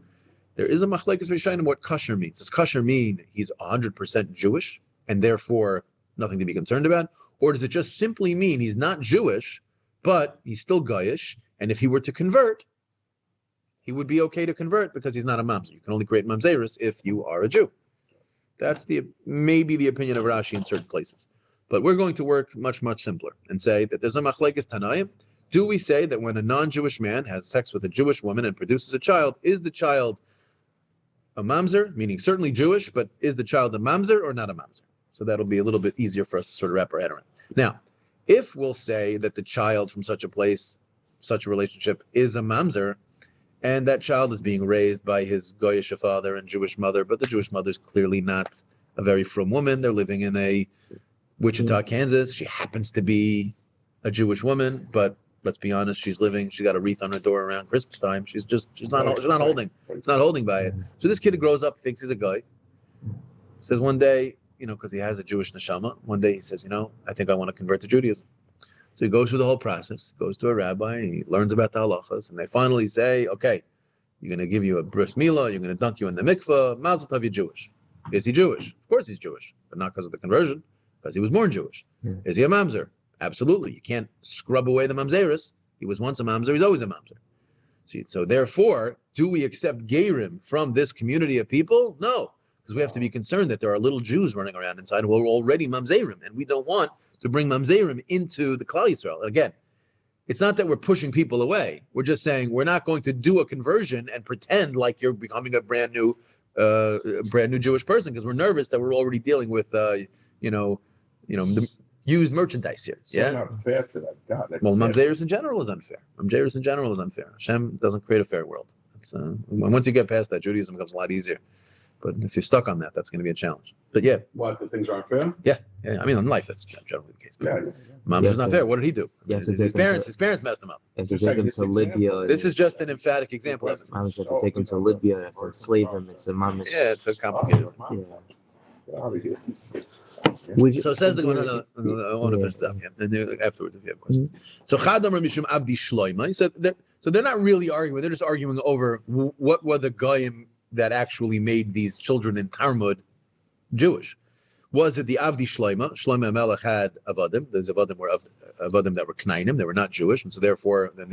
There is a machlekes rishonim what kosher means. Does kosher mean he's 100% Jewish and therefore nothing to be concerned about? Or does it just simply mean he's not Jewish, but he's still Goyish, and if he were to convert, he would be okay to convert because he's not a mamzer. You can only create mamzerus if you are a Jew. That's maybe the opinion of Rashi in certain places. But we're going to work much, much simpler and say that there's a machlekes tanaim. Do we say that when a non-Jewish man has sex with a Jewish woman and produces a child, is the child a mamzer, meaning certainly Jewish, but is the child a mamzer or not a mamzer? So that'll be a little bit easier for us to sort of wrap our head around. Now, if we'll say that the child from such a place, such a relationship is a mamzer, and that child is being raised by his Goyish father and Jewish mother, but the Jewish mother is clearly not a very frum woman. They're living in a Wichita, Kansas. She happens to be a Jewish woman, but let's be honest, she's got a wreath on her door around Christmas time. She's not holding by it. So this kid goes up, thinks he's a guy. Says one day, because he has a Jewish neshama, one day he says, I think I want to convert to Judaism. So he goes through the whole process, goes to a rabbi, he learns about the halachas, and they finally say, okay, you're going to give you a bris milah, you're going to dunk you in the mikveh, mazel tov, you're Jewish. Is he Jewish? Of course he's Jewish, but not because of the conversion, because he was born Jewish. Yeah. Is he a mamzer? Absolutely. You can't scrub away the mamzerus. He was once a mamzer, he's always a mamzer. So therefore, do we accept Gerim from this community of people? No, because we have to be concerned that there are little Jews running around inside who are already mamzerim, and we don't want to bring mamzerim into the Klal Yisrael. Again, it's not that we're pushing people away. We're just saying we're not going to do a conversion and pretend like you're becoming a brand new Jewish person, because we're nervous that we're already dealing with, the used merchandise here. So not fair to that God. Well, mamzerus in general is unfair. Hashem doesn't create a fair world. Once you get past that, Judaism becomes a lot easier. But if you're stuck on that, that's going to be a challenge. But yeah. What, the things aren't fair? Yeah. I mean, in life, that's generally the case. Yeah. Mamzerus is not fair. What did he do? His parents messed him up. You have to take him to Libya. This is just an emphatic example. You have to take him to Libya. You have to enslave him. It's a mamas. Yeah, it's a complicated one. Yeah. So it says I want to finish that. Yeah, and then afterwards, if you have questions. So Chadam Mishum Abdi Shloima. He said that. So they're not really arguing. They're just arguing over what were the goyim that actually made these children in Talmud Jewish. Was it the Avdi Shloima? Shloima Melech had Avadim. Those Avadim were Avadim that were Knainim. They were not Jewish, and so therefore, then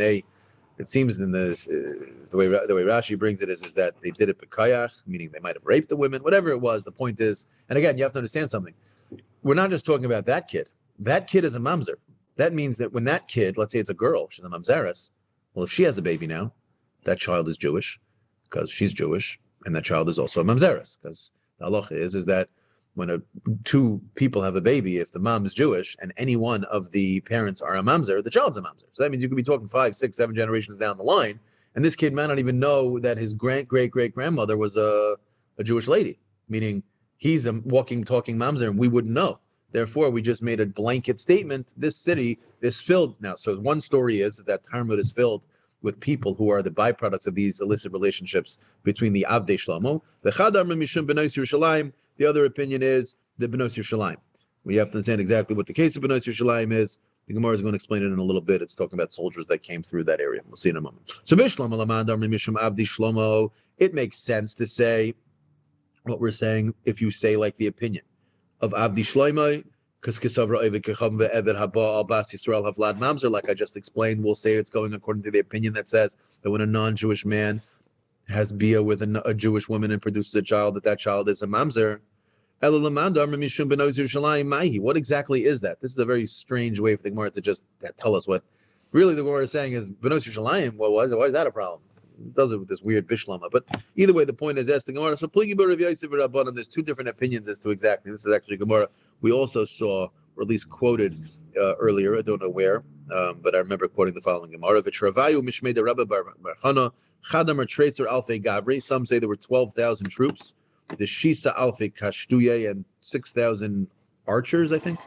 it seems in this the way Rashi brings it is that they did it b'kayach, meaning they might have raped the women. Whatever it was, the point is, and again, you have to understand something. We're not just talking about that kid. That kid is a mamzer. That means that when that kid, let's say it's a girl, she's a mamzeres. Well, if she has a baby now, that child is Jewish because she's Jewish, and that child is also a mamzeres because the halacha is that when two people have a baby, if the mom is Jewish and any one of the parents are a mamzer, the child's a mamzer. So that means you could be talking 5, 6, 7 generations down the line, and this kid might not even know that his great-great-great-grandmother was a Jewish lady, meaning he's a walking, talking mamzer, and we wouldn't know. Therefore, we just made a blanket statement. This city is filled now. So one story is that Talmud is filled with people who are the byproducts of these illicit relationships between the Avdei Shlomo. The other opinion is the Benos Yerushalayim. We have to understand exactly what the case of Benos Yerushalayim is. The Gemara is going to explain it in a little bit. It's talking about soldiers that came through that area. We'll see in a moment. So it makes sense to say what we're saying if you say like the opinion of Avdi Shlomo, like I just explained, we'll say it's going according to the opinion that says that when a non-Jewish man has bia with a Jewish woman and produces a child, that child is a mamzer. What exactly is that? This is a very strange way for the Gemara to just tell us what really the Gemara is saying is Benos Yerushalayim. Well, why is that a problem? It does it with this weird bishlama. But either way, the point is asking Gemara. So there's two different opinions as to exactly. This is actually Gemara we also saw, or at least quoted earlier. I don't know where, but I remember quoting the following Gemara. Some say there were 12,000 troops. The Shisa Alfe Kashtuye and 6,000 archers, I think.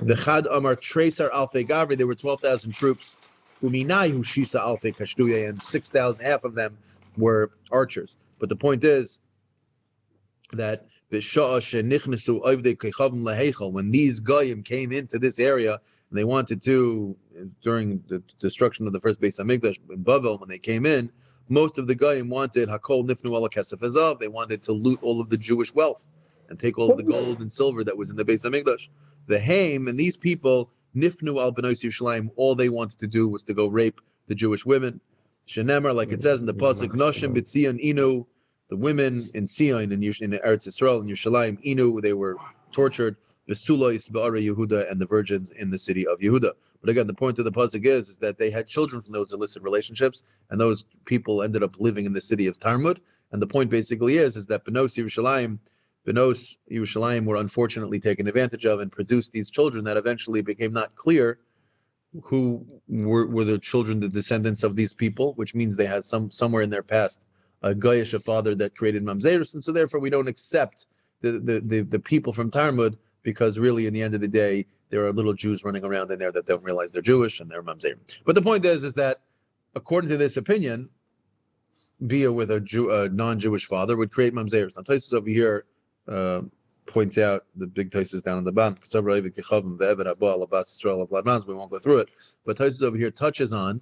The Chad Amar Tracer Alfe Gavri, there were 12,000 troops. Uminayu Shisa Alfe Kashtuye and 6,000, half of them were archers. But the point is that when these Goyim came into this area, and they wanted to, during the destruction of the first Beis Hamikdash in Bavel, when they came in, most of the Goyim wanted Hakol Nifnu Ala Kesef Ezav. They wanted to loot all of the Jewish wealth and take all of the gold and silver that was in the Beis Hamikdash. The Haim and these people, Nifnu Al Benos Yerushalayim, all they wanted to do was to go rape the Jewish women. Shenemar, like it says in the pasuk, Noshim B'Tzion Inu, the women in Sion in Eretz Yisrael and Yerushalayim Inu, they were tortured. Besulois Ba'ara Yehuda, and the virgins in the city of Yehuda. But again, the point of the pasuk is that they had children from those illicit relationships, and those people ended up living in the city of Talmud. And the point basically is that Benos Yerushalayim were unfortunately taken advantage of and produced these children that eventually became not clear who were the children, the descendants of these people, which means they had somewhere in their past a Goyish, a father that created Mamzerus, and so therefore we don't accept the people from Talmud, because really in the end of the day, there are little Jews running around in there that don't realize they're Jewish and they're Mamzerim. But the point is that according to this opinion, Bia with a non-Jewish father would create Mamzerim. Now Tosfos over here points out, the big Tosfos down on the bottom, we won't go through it, but Tosfos over here touches on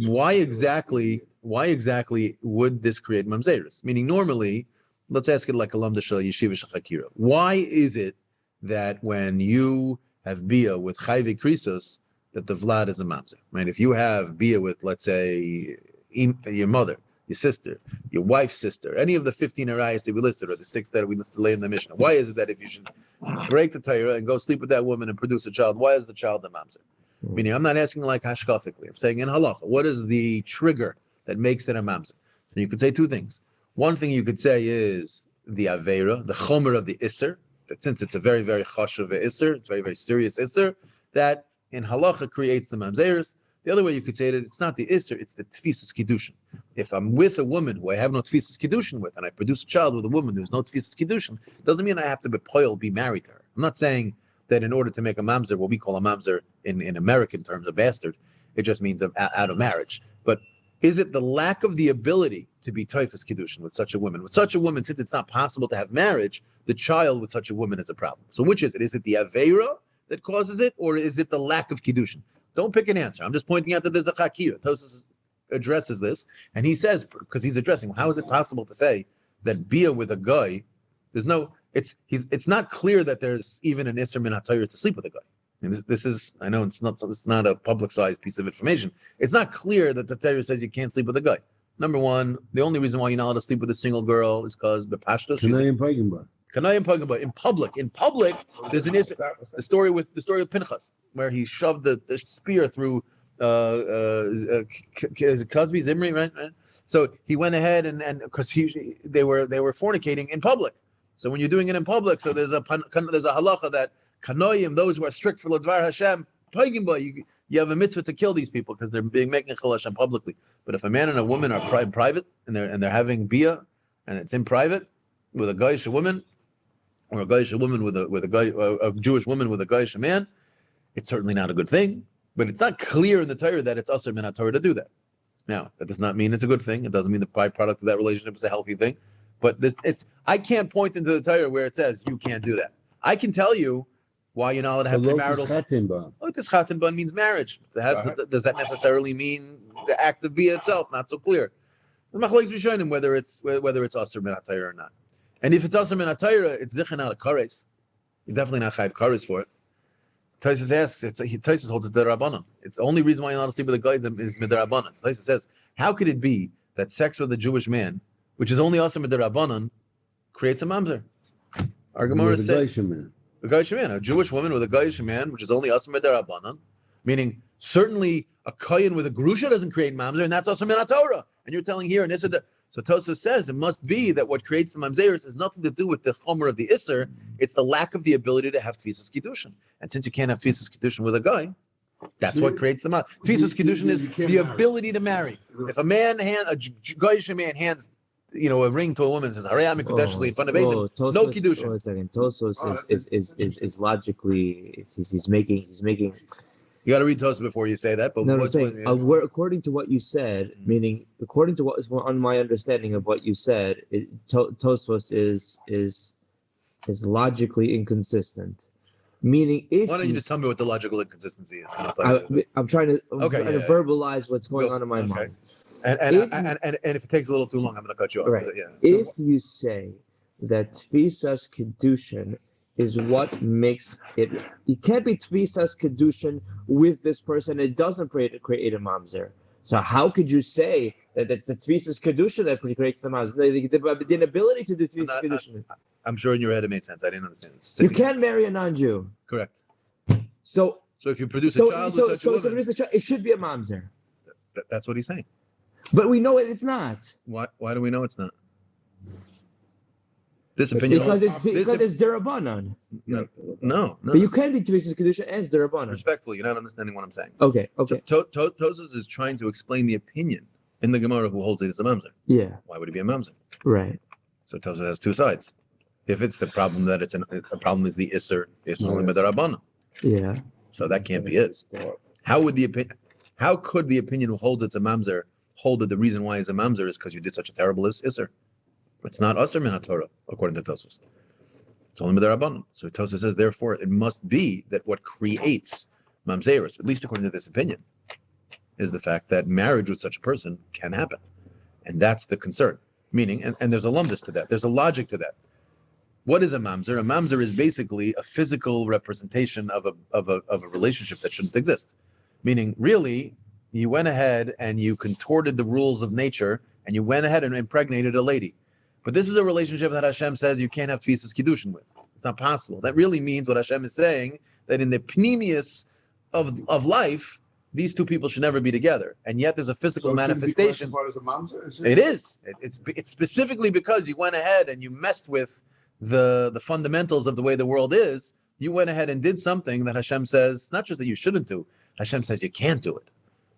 why exactly would this create Mamzeris? Meaning normally, let's ask it like a Lamda Shal Yeshiva Shachakira. Why is it that when you have Bia with Chayve Krisos, that the Vlad is a Mamzer, right? If you have Bia with, let's say, your mother, your sister, your wife's sister, any of the 15 Arayas that we listed, or the 6 that we listed lay in the Mishnah, why is it that if you should break the Torah and go sleep with that woman and produce a child, why is the child a Mamzer? Meaning, I'm not asking like hashkafically, I'm saying in halacha, what is the trigger that makes it a Mamzer? So you could say two things. One thing you could say is the Aveira, the Chomer of the Isser, that since it's a very, very chashuv Isser, it's very, very serious Isser, that in halacha creates the Mamzeris. The other way you could say that it's not the Isser, it's the Tfisas Kiddushin. If I'm with a woman who I have no Tfisas Kiddushin with, and I produce a child with a woman who's no Tfisas Kiddushin, doesn't mean I have to be married to her. I'm not saying that in order to make a Mamzer, what we call a Mamzer in American terms, a bastard, it just means out of marriage. But is it the lack of the ability to be Tfisas Kiddushin with such a woman? With such a woman, since it's not possible to have marriage, the child with such a woman is a problem. So which is it? Is it the Aveira that causes it, or is it the lack of Kiddushin? Don't pick an answer. I'm just pointing out that there's a Chakira. Tosfos addresses this, and he says, because he's addressing, how is it possible to say that Bia with a guy, it's not clear that there's even an Isser min HaTorah to sleep with a guy. And this is, I know it's not a publicized piece of information. It's not clear that the Torah says you can't sleep with a guy. Number one, the only reason why you're not allowed to sleep with a single girl is because Bepashtos. Kanayim in public, there's an Isser. The story with Pinchas, where he shoved the spear through is it Cosby Zimri, right? So he went ahead and because they were fornicating in public. So when you're doing it in public, so there's a halacha that Kanoyim, those who are strict for Ladvar Hashem, you have a mitzvah to kill these people because they're making Chil Hashem publicly. But if a man and a woman are in private and they're having bia and it's in private with a Goyish woman, or a Goyish woman with a Jewish woman with a Goyish man, it's certainly not a good thing. But it's not clear in the Torah that it's Asur min HaTorah to do that. Now, that does not mean it's a good thing. It doesn't mean the byproduct of that relationship is a healthy thing. But I can't point into the Torah where it says you can't do that. I can tell you why you're not allowed to have premarital sex. This chatin ban means marriage. Does that necessarily mean the act of bia itself? Not so clear. The machlokes rishonim whether it's aser min hatayra or not. And if it's aser min hatayra, it's zichron out of kares. You're definitely not chayv kares for it. Taisus asks, Taisus holds it derabanan. It's the only reason why you're not allowed to sleep with a guy is miderabanan. Taisus says, how could it be that sex with a Jewish man, which is only aser miderabanan, creates a mamzer? Our Gemara says, a Jewish woman with a Goyish man, which is only aser miderabanan, meaning certainly a kohen with a grusha doesn't create mamzer, and that's aser min haTorah. And you're telling here, and this is the so Tosfos says it must be that what creates the mamzeris has nothing to do with this chomer of the Isser. It's the lack of the ability to have tfisas kiddushin. And since you can't have tfisas kiddushin with a guy, that's what creates the mamzer. Tfisas kiddushin is the ability to marry. If a goyish man hands, a ring to a woman and says "Harei mikudeshli" in front of Adam, no kiddushin. Hold a second. Tosfos is logically he's making. You got to read Tosfos before you say that. But according to what you said, meaning according to what is on my understanding of what you said, Tosfos is logically inconsistent. Meaning, why don't you just tell me what the logical inconsistency is? I'm trying to verbalize what's going on in my mind. And if it takes a little too long, I'm going to cut you off. Right. Yeah. If you say that tfisas kiddushin is what makes it, you can't be tfisas kiddushin with this person. It doesn't create a mamzer. So how could you say that it's the tfisas kedusha that creates the mamzer? The inability to do tfisas kedusha. I'm sure in your head it made sense. I didn't understand it. You can't marry a non-Jew. Correct. So if you produce a child, it should be a mamzer. That's what he's saying. But we know it's not. Why do we know it's not? This opinion because it's derabanan. No. But you can be tfisas kedusha and it's derabanan. Respectfully, you're not understanding what I'm saying. Okay. Tosfos is trying to explain the opinion in the Gemara who holds it as a mamzer. Yeah. Why would it be a mamzer? Right. So Tosfos has two sides. If it's the problem that the problem is the isser only midarabanan. Yeah. So that can't be it. How could the opinion who holds it's a mamzer hold that the reason why it's a mamzer is because you did such a terrible isser? It's not aser min haTorah, according to Tosfos. It's only midarabanan. So Tosfos says, therefore, it must be that what creates mamzeros, at least according to this opinion, is the fact that marriage with such a person can happen, and that's the concern. Meaning, and there's a lumbus to that. There's a logic to that. What is a mamzer? A mamzer is basically a physical representation of a relationship that shouldn't exist. Meaning, really, you went ahead and you contorted the rules of nature, and you went ahead and impregnated a lady. But this is a relationship that Hashem says you can't have tfisas kiddushin with. It's not possible. That really means what Hashem is saying, that in the pneumius of life, these two people should never be together. And yet there's a physical manifestation. It is. It's specifically because you went ahead and you messed with the fundamentals of the way the world is. You went ahead and did something that Hashem says, not just that you shouldn't do, Hashem says you can't do it.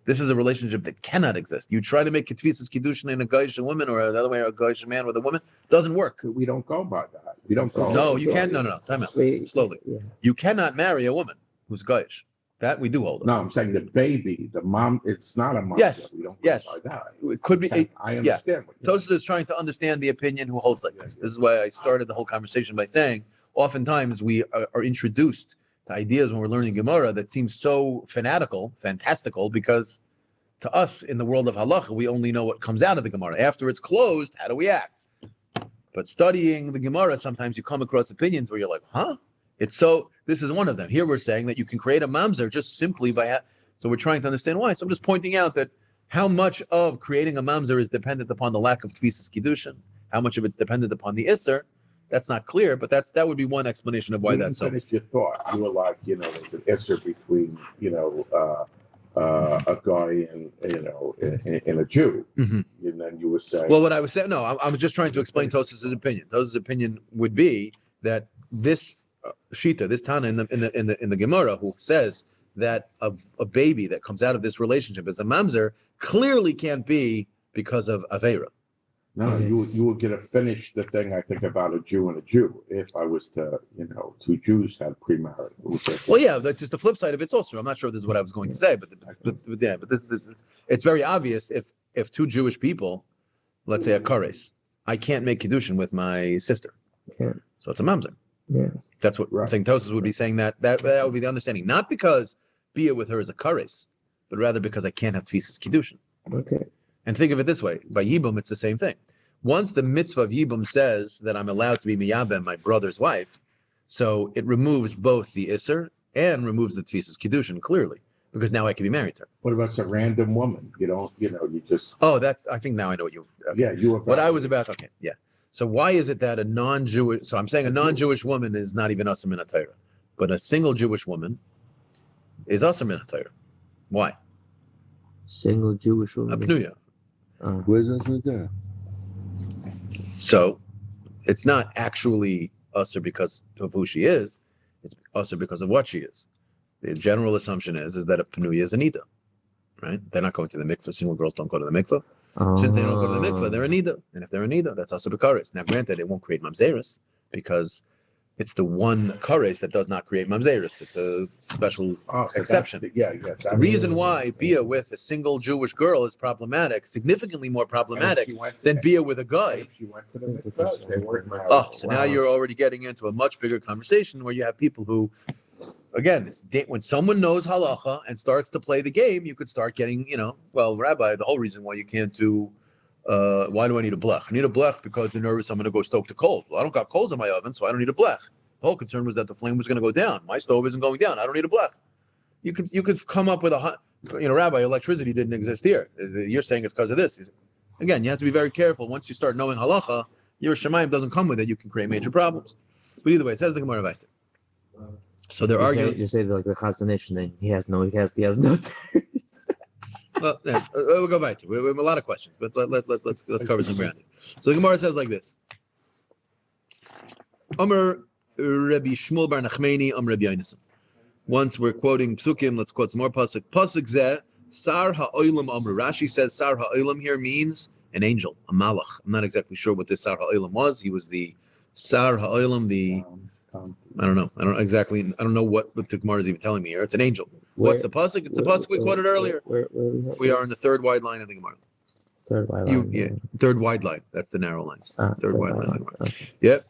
This is a relationship that cannot exist. You try to make tfisas kiddushin in a goyish woman or the other way, a goyish man with a woman, doesn't work. We don't go by that. We don't go. No, you can't. No. Time out. Slowly. Yeah. You cannot marry a woman who's goyish. That we do hold. No, I'm saying the baby, the mom. It's not a mom. Yes. We don't go by that. It could be. I understand. Yeah. Tosfos is trying to understand the opinion who holds like this. This is why I started the whole conversation by saying, oftentimes we are introduced to ideas when we're learning Gemara that seem so fantastical, because to us in the world of halacha, we only know what comes out of the Gemara. After it's closed, how do we act? But studying the Gemara, sometimes you come across opinions where you're like, huh? This is one of them. Here we're saying that you can create a mamzer just simply by, so we're trying to understand why. So I'm just pointing out that how much of creating a mamzer is dependent upon the lack of tfisas kiddushin, how much of it's dependent upon the isser, that's not clear, but that would be one explanation of why that's so. Finish your thought. You were like, there's an isser between, a guy and a Jew. Mm-hmm. And then you were saying. Well, what I was saying, no, I was just trying to explain Tosfos' opinion. Tosfos' opinion would be that this Shita, this Tana in the Gemara, who says that a baby that comes out of this relationship as a mamzer clearly can't be because of Aveira. No, you were going to finish the thing, I think, about a Jew and a Jew. If I was to, two Jews had premarital. Well, yeah, that's just the flip side of it's also. I'm not sure this is what I was going to say, but this it's very obvious if two Jewish people, let's say a kares, I can't make kiddushin with my sister. Yeah. So it's a mamzer. Yeah. That's what I'm saying. Tosas would be saying that would be the understanding, not because bia with her is a kares, but rather because I can't have tfisas kiddushin. Okay. And think of it this way: by yibum, it's the same thing. Once the mitzvah of yibum says that I'm allowed to be miyabem, my brother's wife, so it removes both the isser and removes the tfisas kiddushin clearly, because now I can be married to her. What about some random woman? You just, Oh, I think now I know what you. Okay. yeah, you were. What I was about. Okay, yeah. So why is it that a non-Jewish? So I'm saying a non-Jewish woman is not even asur min Torah, but a single Jewish woman is asur min Torah. Why? Single Jewish A woman. pnuya. Where's this right there? So it's not actually asur because of who she is. It's asur because of what she is. The general assumption is that a pnuya is a nida, right? They're not going to the mikveh. Single girls don't go to the mikveh. Since they don't go to the mikveh, they're a nida. And if they're a nida, that's also bekaris. Now, granted, it won't create mamzeris because it's the one kares that does not create mamzeris. It's a special exception. That's The reason why bia with a single Jewish girl is problematic, significantly more problematic than bia with a guy. She went to the mikveh, they weren't married. Oh, so now you're already getting into a much bigger conversation where you have people who, again, when someone knows halacha and starts to play the game, you could start getting, well, Rabbi, the whole reason why you can't do, why do I need a blech? I need a blech because they're nervous I'm going to go stoke the coals. Well, I don't got coals in my oven, so I don't need a blech. The whole concern was that the flame was going to go down. My stove isn't going down. I don't need a blech. You could come up with Rabbi, electricity didn't exist here. You're saying it's because of this. Again, you have to be very careful. Once you start knowing halacha, your shemayim doesn't come with it. You can create major problems. But either way, it says the Gemara Weiler. So they're arguing. You say like the Chazon thing. He has no. Well, yeah, we'll go back to it. We have a lot of questions, but let's cover some ground. So the Gemara says like this: Amar Rabbi Shmuel bar Nachmani, Amar Rabbi Yonasan. Once we're quoting psukim, let's quote some more pasuk. Pasuk zeh Sar ha'olam Amar. Rashi says Sar ha'olam here means an angel, a malach. I'm not exactly sure what this Sar ha'olam was. He was the Sar ha'olam, the I don't know. I don't know what the Gemara is even telling me here. It's an angel. What's the pasuk? It's the pasuk we quoted earlier. We are in the third wide line of the Gemara. Third wide line. Third wide line. That's the narrow lines. Third wide line. Of the Gemara. Okay. Yep.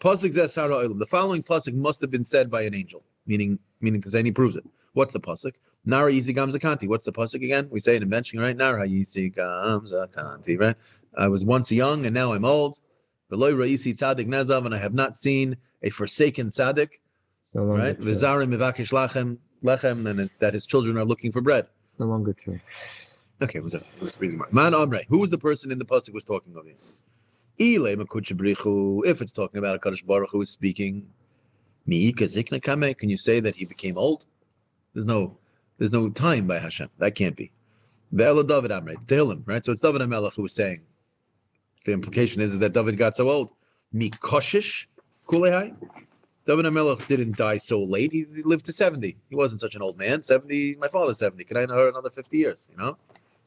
Pasuk zeh Sar ha'olam. The following pasuk must have been said by an angel, meaning to say, and he proves it. What's the pasuk? Nara Yisigam Zakanti. What's the pasuk again? We say an invention, right? Nara Yisigam Zakanti, right? I was once young and now I'm old. V'lo ra'isi tzadik nazav, and I have not seen a forsaken tzaddik, right? V'zarim mivakish lechem, and it's that his children are looking for bread. It's no longer true. Okay, let's read the Man Amrei. Who was the person in the pasuk was talking of this? If it's talking about a Kadosh Baruch who is speaking, can you say that he became old? There's no time by Hashem. That can't be. Ve'ela David Amrei, Tehillim, right? So it's David HaMelech who was saying. The implication is that David got so old. Mikoshish kulehai. David HaMelech didn't die so late. He lived to 70. He wasn't such an old man. 70. My father's 70. Can I know her another 50 years? So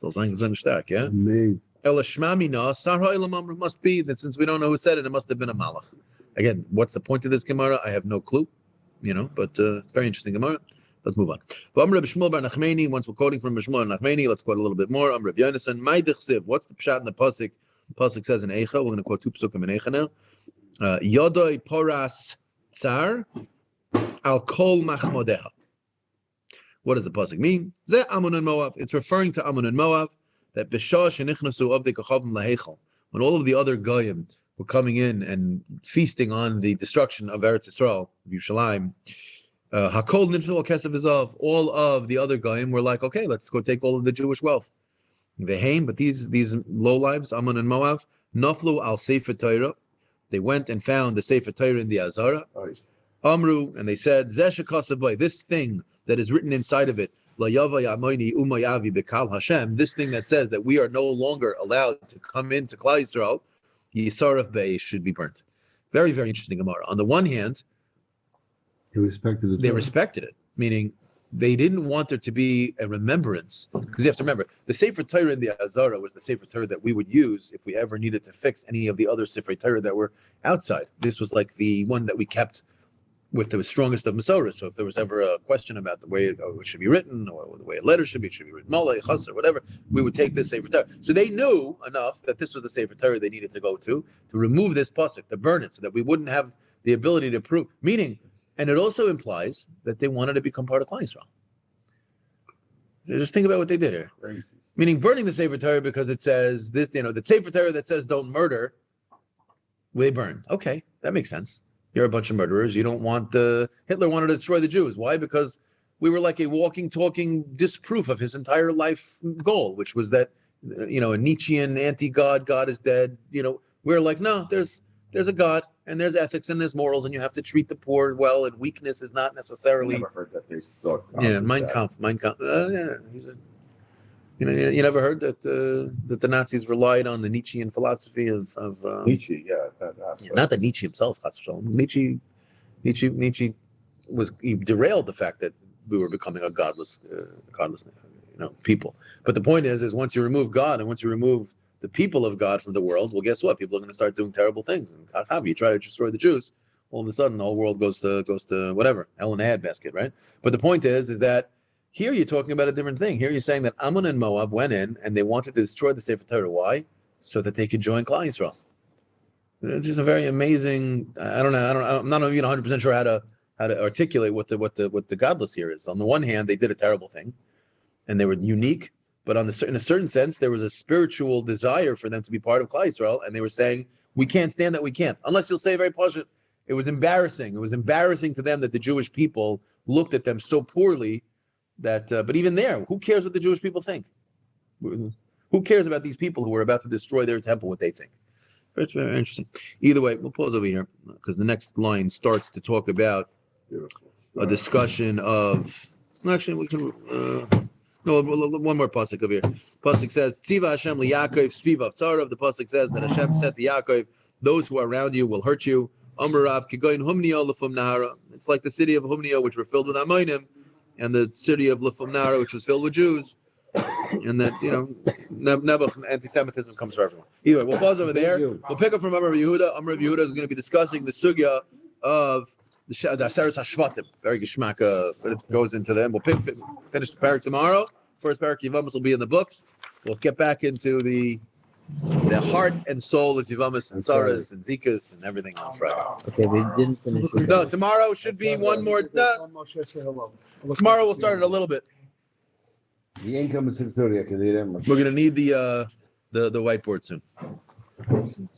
it's like stark, yeah. Ela shmamina sar ha'olam amr must be that since we don't know who said it, it must have been a malach. Again, what's the point of this Gemara? I have no clue. But it's very interesting Gemara. Let's move on. Once we're quoting from Shmuel bar Nachmani, let's quote a little bit more. Rabbi Yonasan, my dichsiv. What's the pshat in the pasuk? Pasuk says in Eicha, we're going to quote two psukim in Eicha now. Yodoi poras tsar al kol machmodeha. What does the pasuk mean? Ze Ammon and Moab. It's referring to Ammon and Moab. That b'shah shenichnasu avdei kachavim laheichel. When all of the other goyim were coming in and feasting on the destruction of Eretz Yisrael, Yerushalayim, hakol nifnul kesef izav. All of the other goyim were like, okay, let's go take all of the Jewish wealth. Veheim, but these lowlives, Ammon and Moab, naflu al Sefer Torah. They went and found the Sefer Torah in the Azara. Amru, and they said, Zeh shekasav, this thing that is written inside of it, La yava yamoini umayavi bekal Hashem, this thing that says that we are no longer allowed to come into Klal Yisrael, Yisaraf Bey should be burnt. Very, very interesting Gemara. On the one hand, they respected it, meaning they didn't want there to be a remembrance, because you have to remember, the Sefer Torah in the Azara was the Sefer Torah that we would use if we ever needed to fix any of the other Sefer Torah that were outside. This was like the one that we kept with the strongest of Masorah. So if there was ever a question about the way it should be written, or the way a letter should be written, Malay, Chas, or whatever, we would take this Sefer Torah. So they knew enough that this was the Sefer Torah they needed to go to remove this pasuk, to burn it, so that we wouldn't have the ability to prove. Meaning, and it also implies that they wanted to become part of Klal Yisrael. Just think about what they did here. Meaning burning the Sefer Torah because it says this, the Sefer Torah that says don't murder, they burn. Okay, that makes sense. You're a bunch of murderers. You don't want Hitler wanted to destroy the Jews. Why? Because we were like a walking, talking disproof of his entire life goal, which was that, a Nietzschean anti-God, God is dead. We're like, no, there's a God and there's ethics and there's morals, and you have to treat the poor well, and weakness is not necessarily. I never heard that they thought. Yeah, Mein Kampf. You never heard that the Nazis relied on the Nietzschean philosophy of Nietzsche, yeah. not that Nietzsche himself, Nietzsche he derailed the fact that we were becoming a godless people. But the point is once you remove God and once you remove the people of God from the world, well, guess what? People are going to start doing terrible things. And you try to destroy the Jews, all of a sudden the whole world goes to whatever, hell in a handbasket, right? But the point is that here you're talking about a different thing. Here you're saying that Ammon and Moab went in and they wanted to destroy the Sefer Torah. Why? So that they could join Klal Yisrael. It's just a very amazing. I'm not even 100% sure how to articulate what the godless here is. On the one hand, they did a terrible thing, and they were unique. But in a certain sense, there was a spiritual desire for them to be part of Klal Yisrael, and they were saying, "We can't stand that. We can't." Unless you'll say very poshut, it was embarrassing. It was embarrassing to them that the Jewish people looked at them so poorly. But even there, who cares what the Jewish people think? Who cares about these people who are about to destroy their temple, what they think? It's very interesting. Either way, we'll pause over here because the next line starts to talk about a discussion of. Actually, we can. No, one more pasuk over here. Pasuk says, "Tziva Hashem liYaakov svivav tzarav." The pasuk says that Hashem said to Yaakov, "Those who are around you will hurt you." Amarav kigoyin humnio lefum nahara. It's like the city of Humnio, which were filled with Amonim, and the city of Lefum Nara, which was filled with Jews, and that never from anti-Semitism comes for everyone. Either way, we'll pause over there. We'll pick up from Amar Yehuda. Amar Yehuda is going to be discussing the sugya of the Aseres Hashvatim. Very geschmack, but it goes into them. We'll finish the parak tomorrow. First parak Yevamos will be in the books. We'll get back into the heart and soul of Yevamos and Saras and Zikas and everything on Friday. Okay, we didn't finish it. No, tomorrow should be one more. Tomorrow we'll start it a little bit. The income is 6:30. I can read them. We're gonna need the whiteboard soon.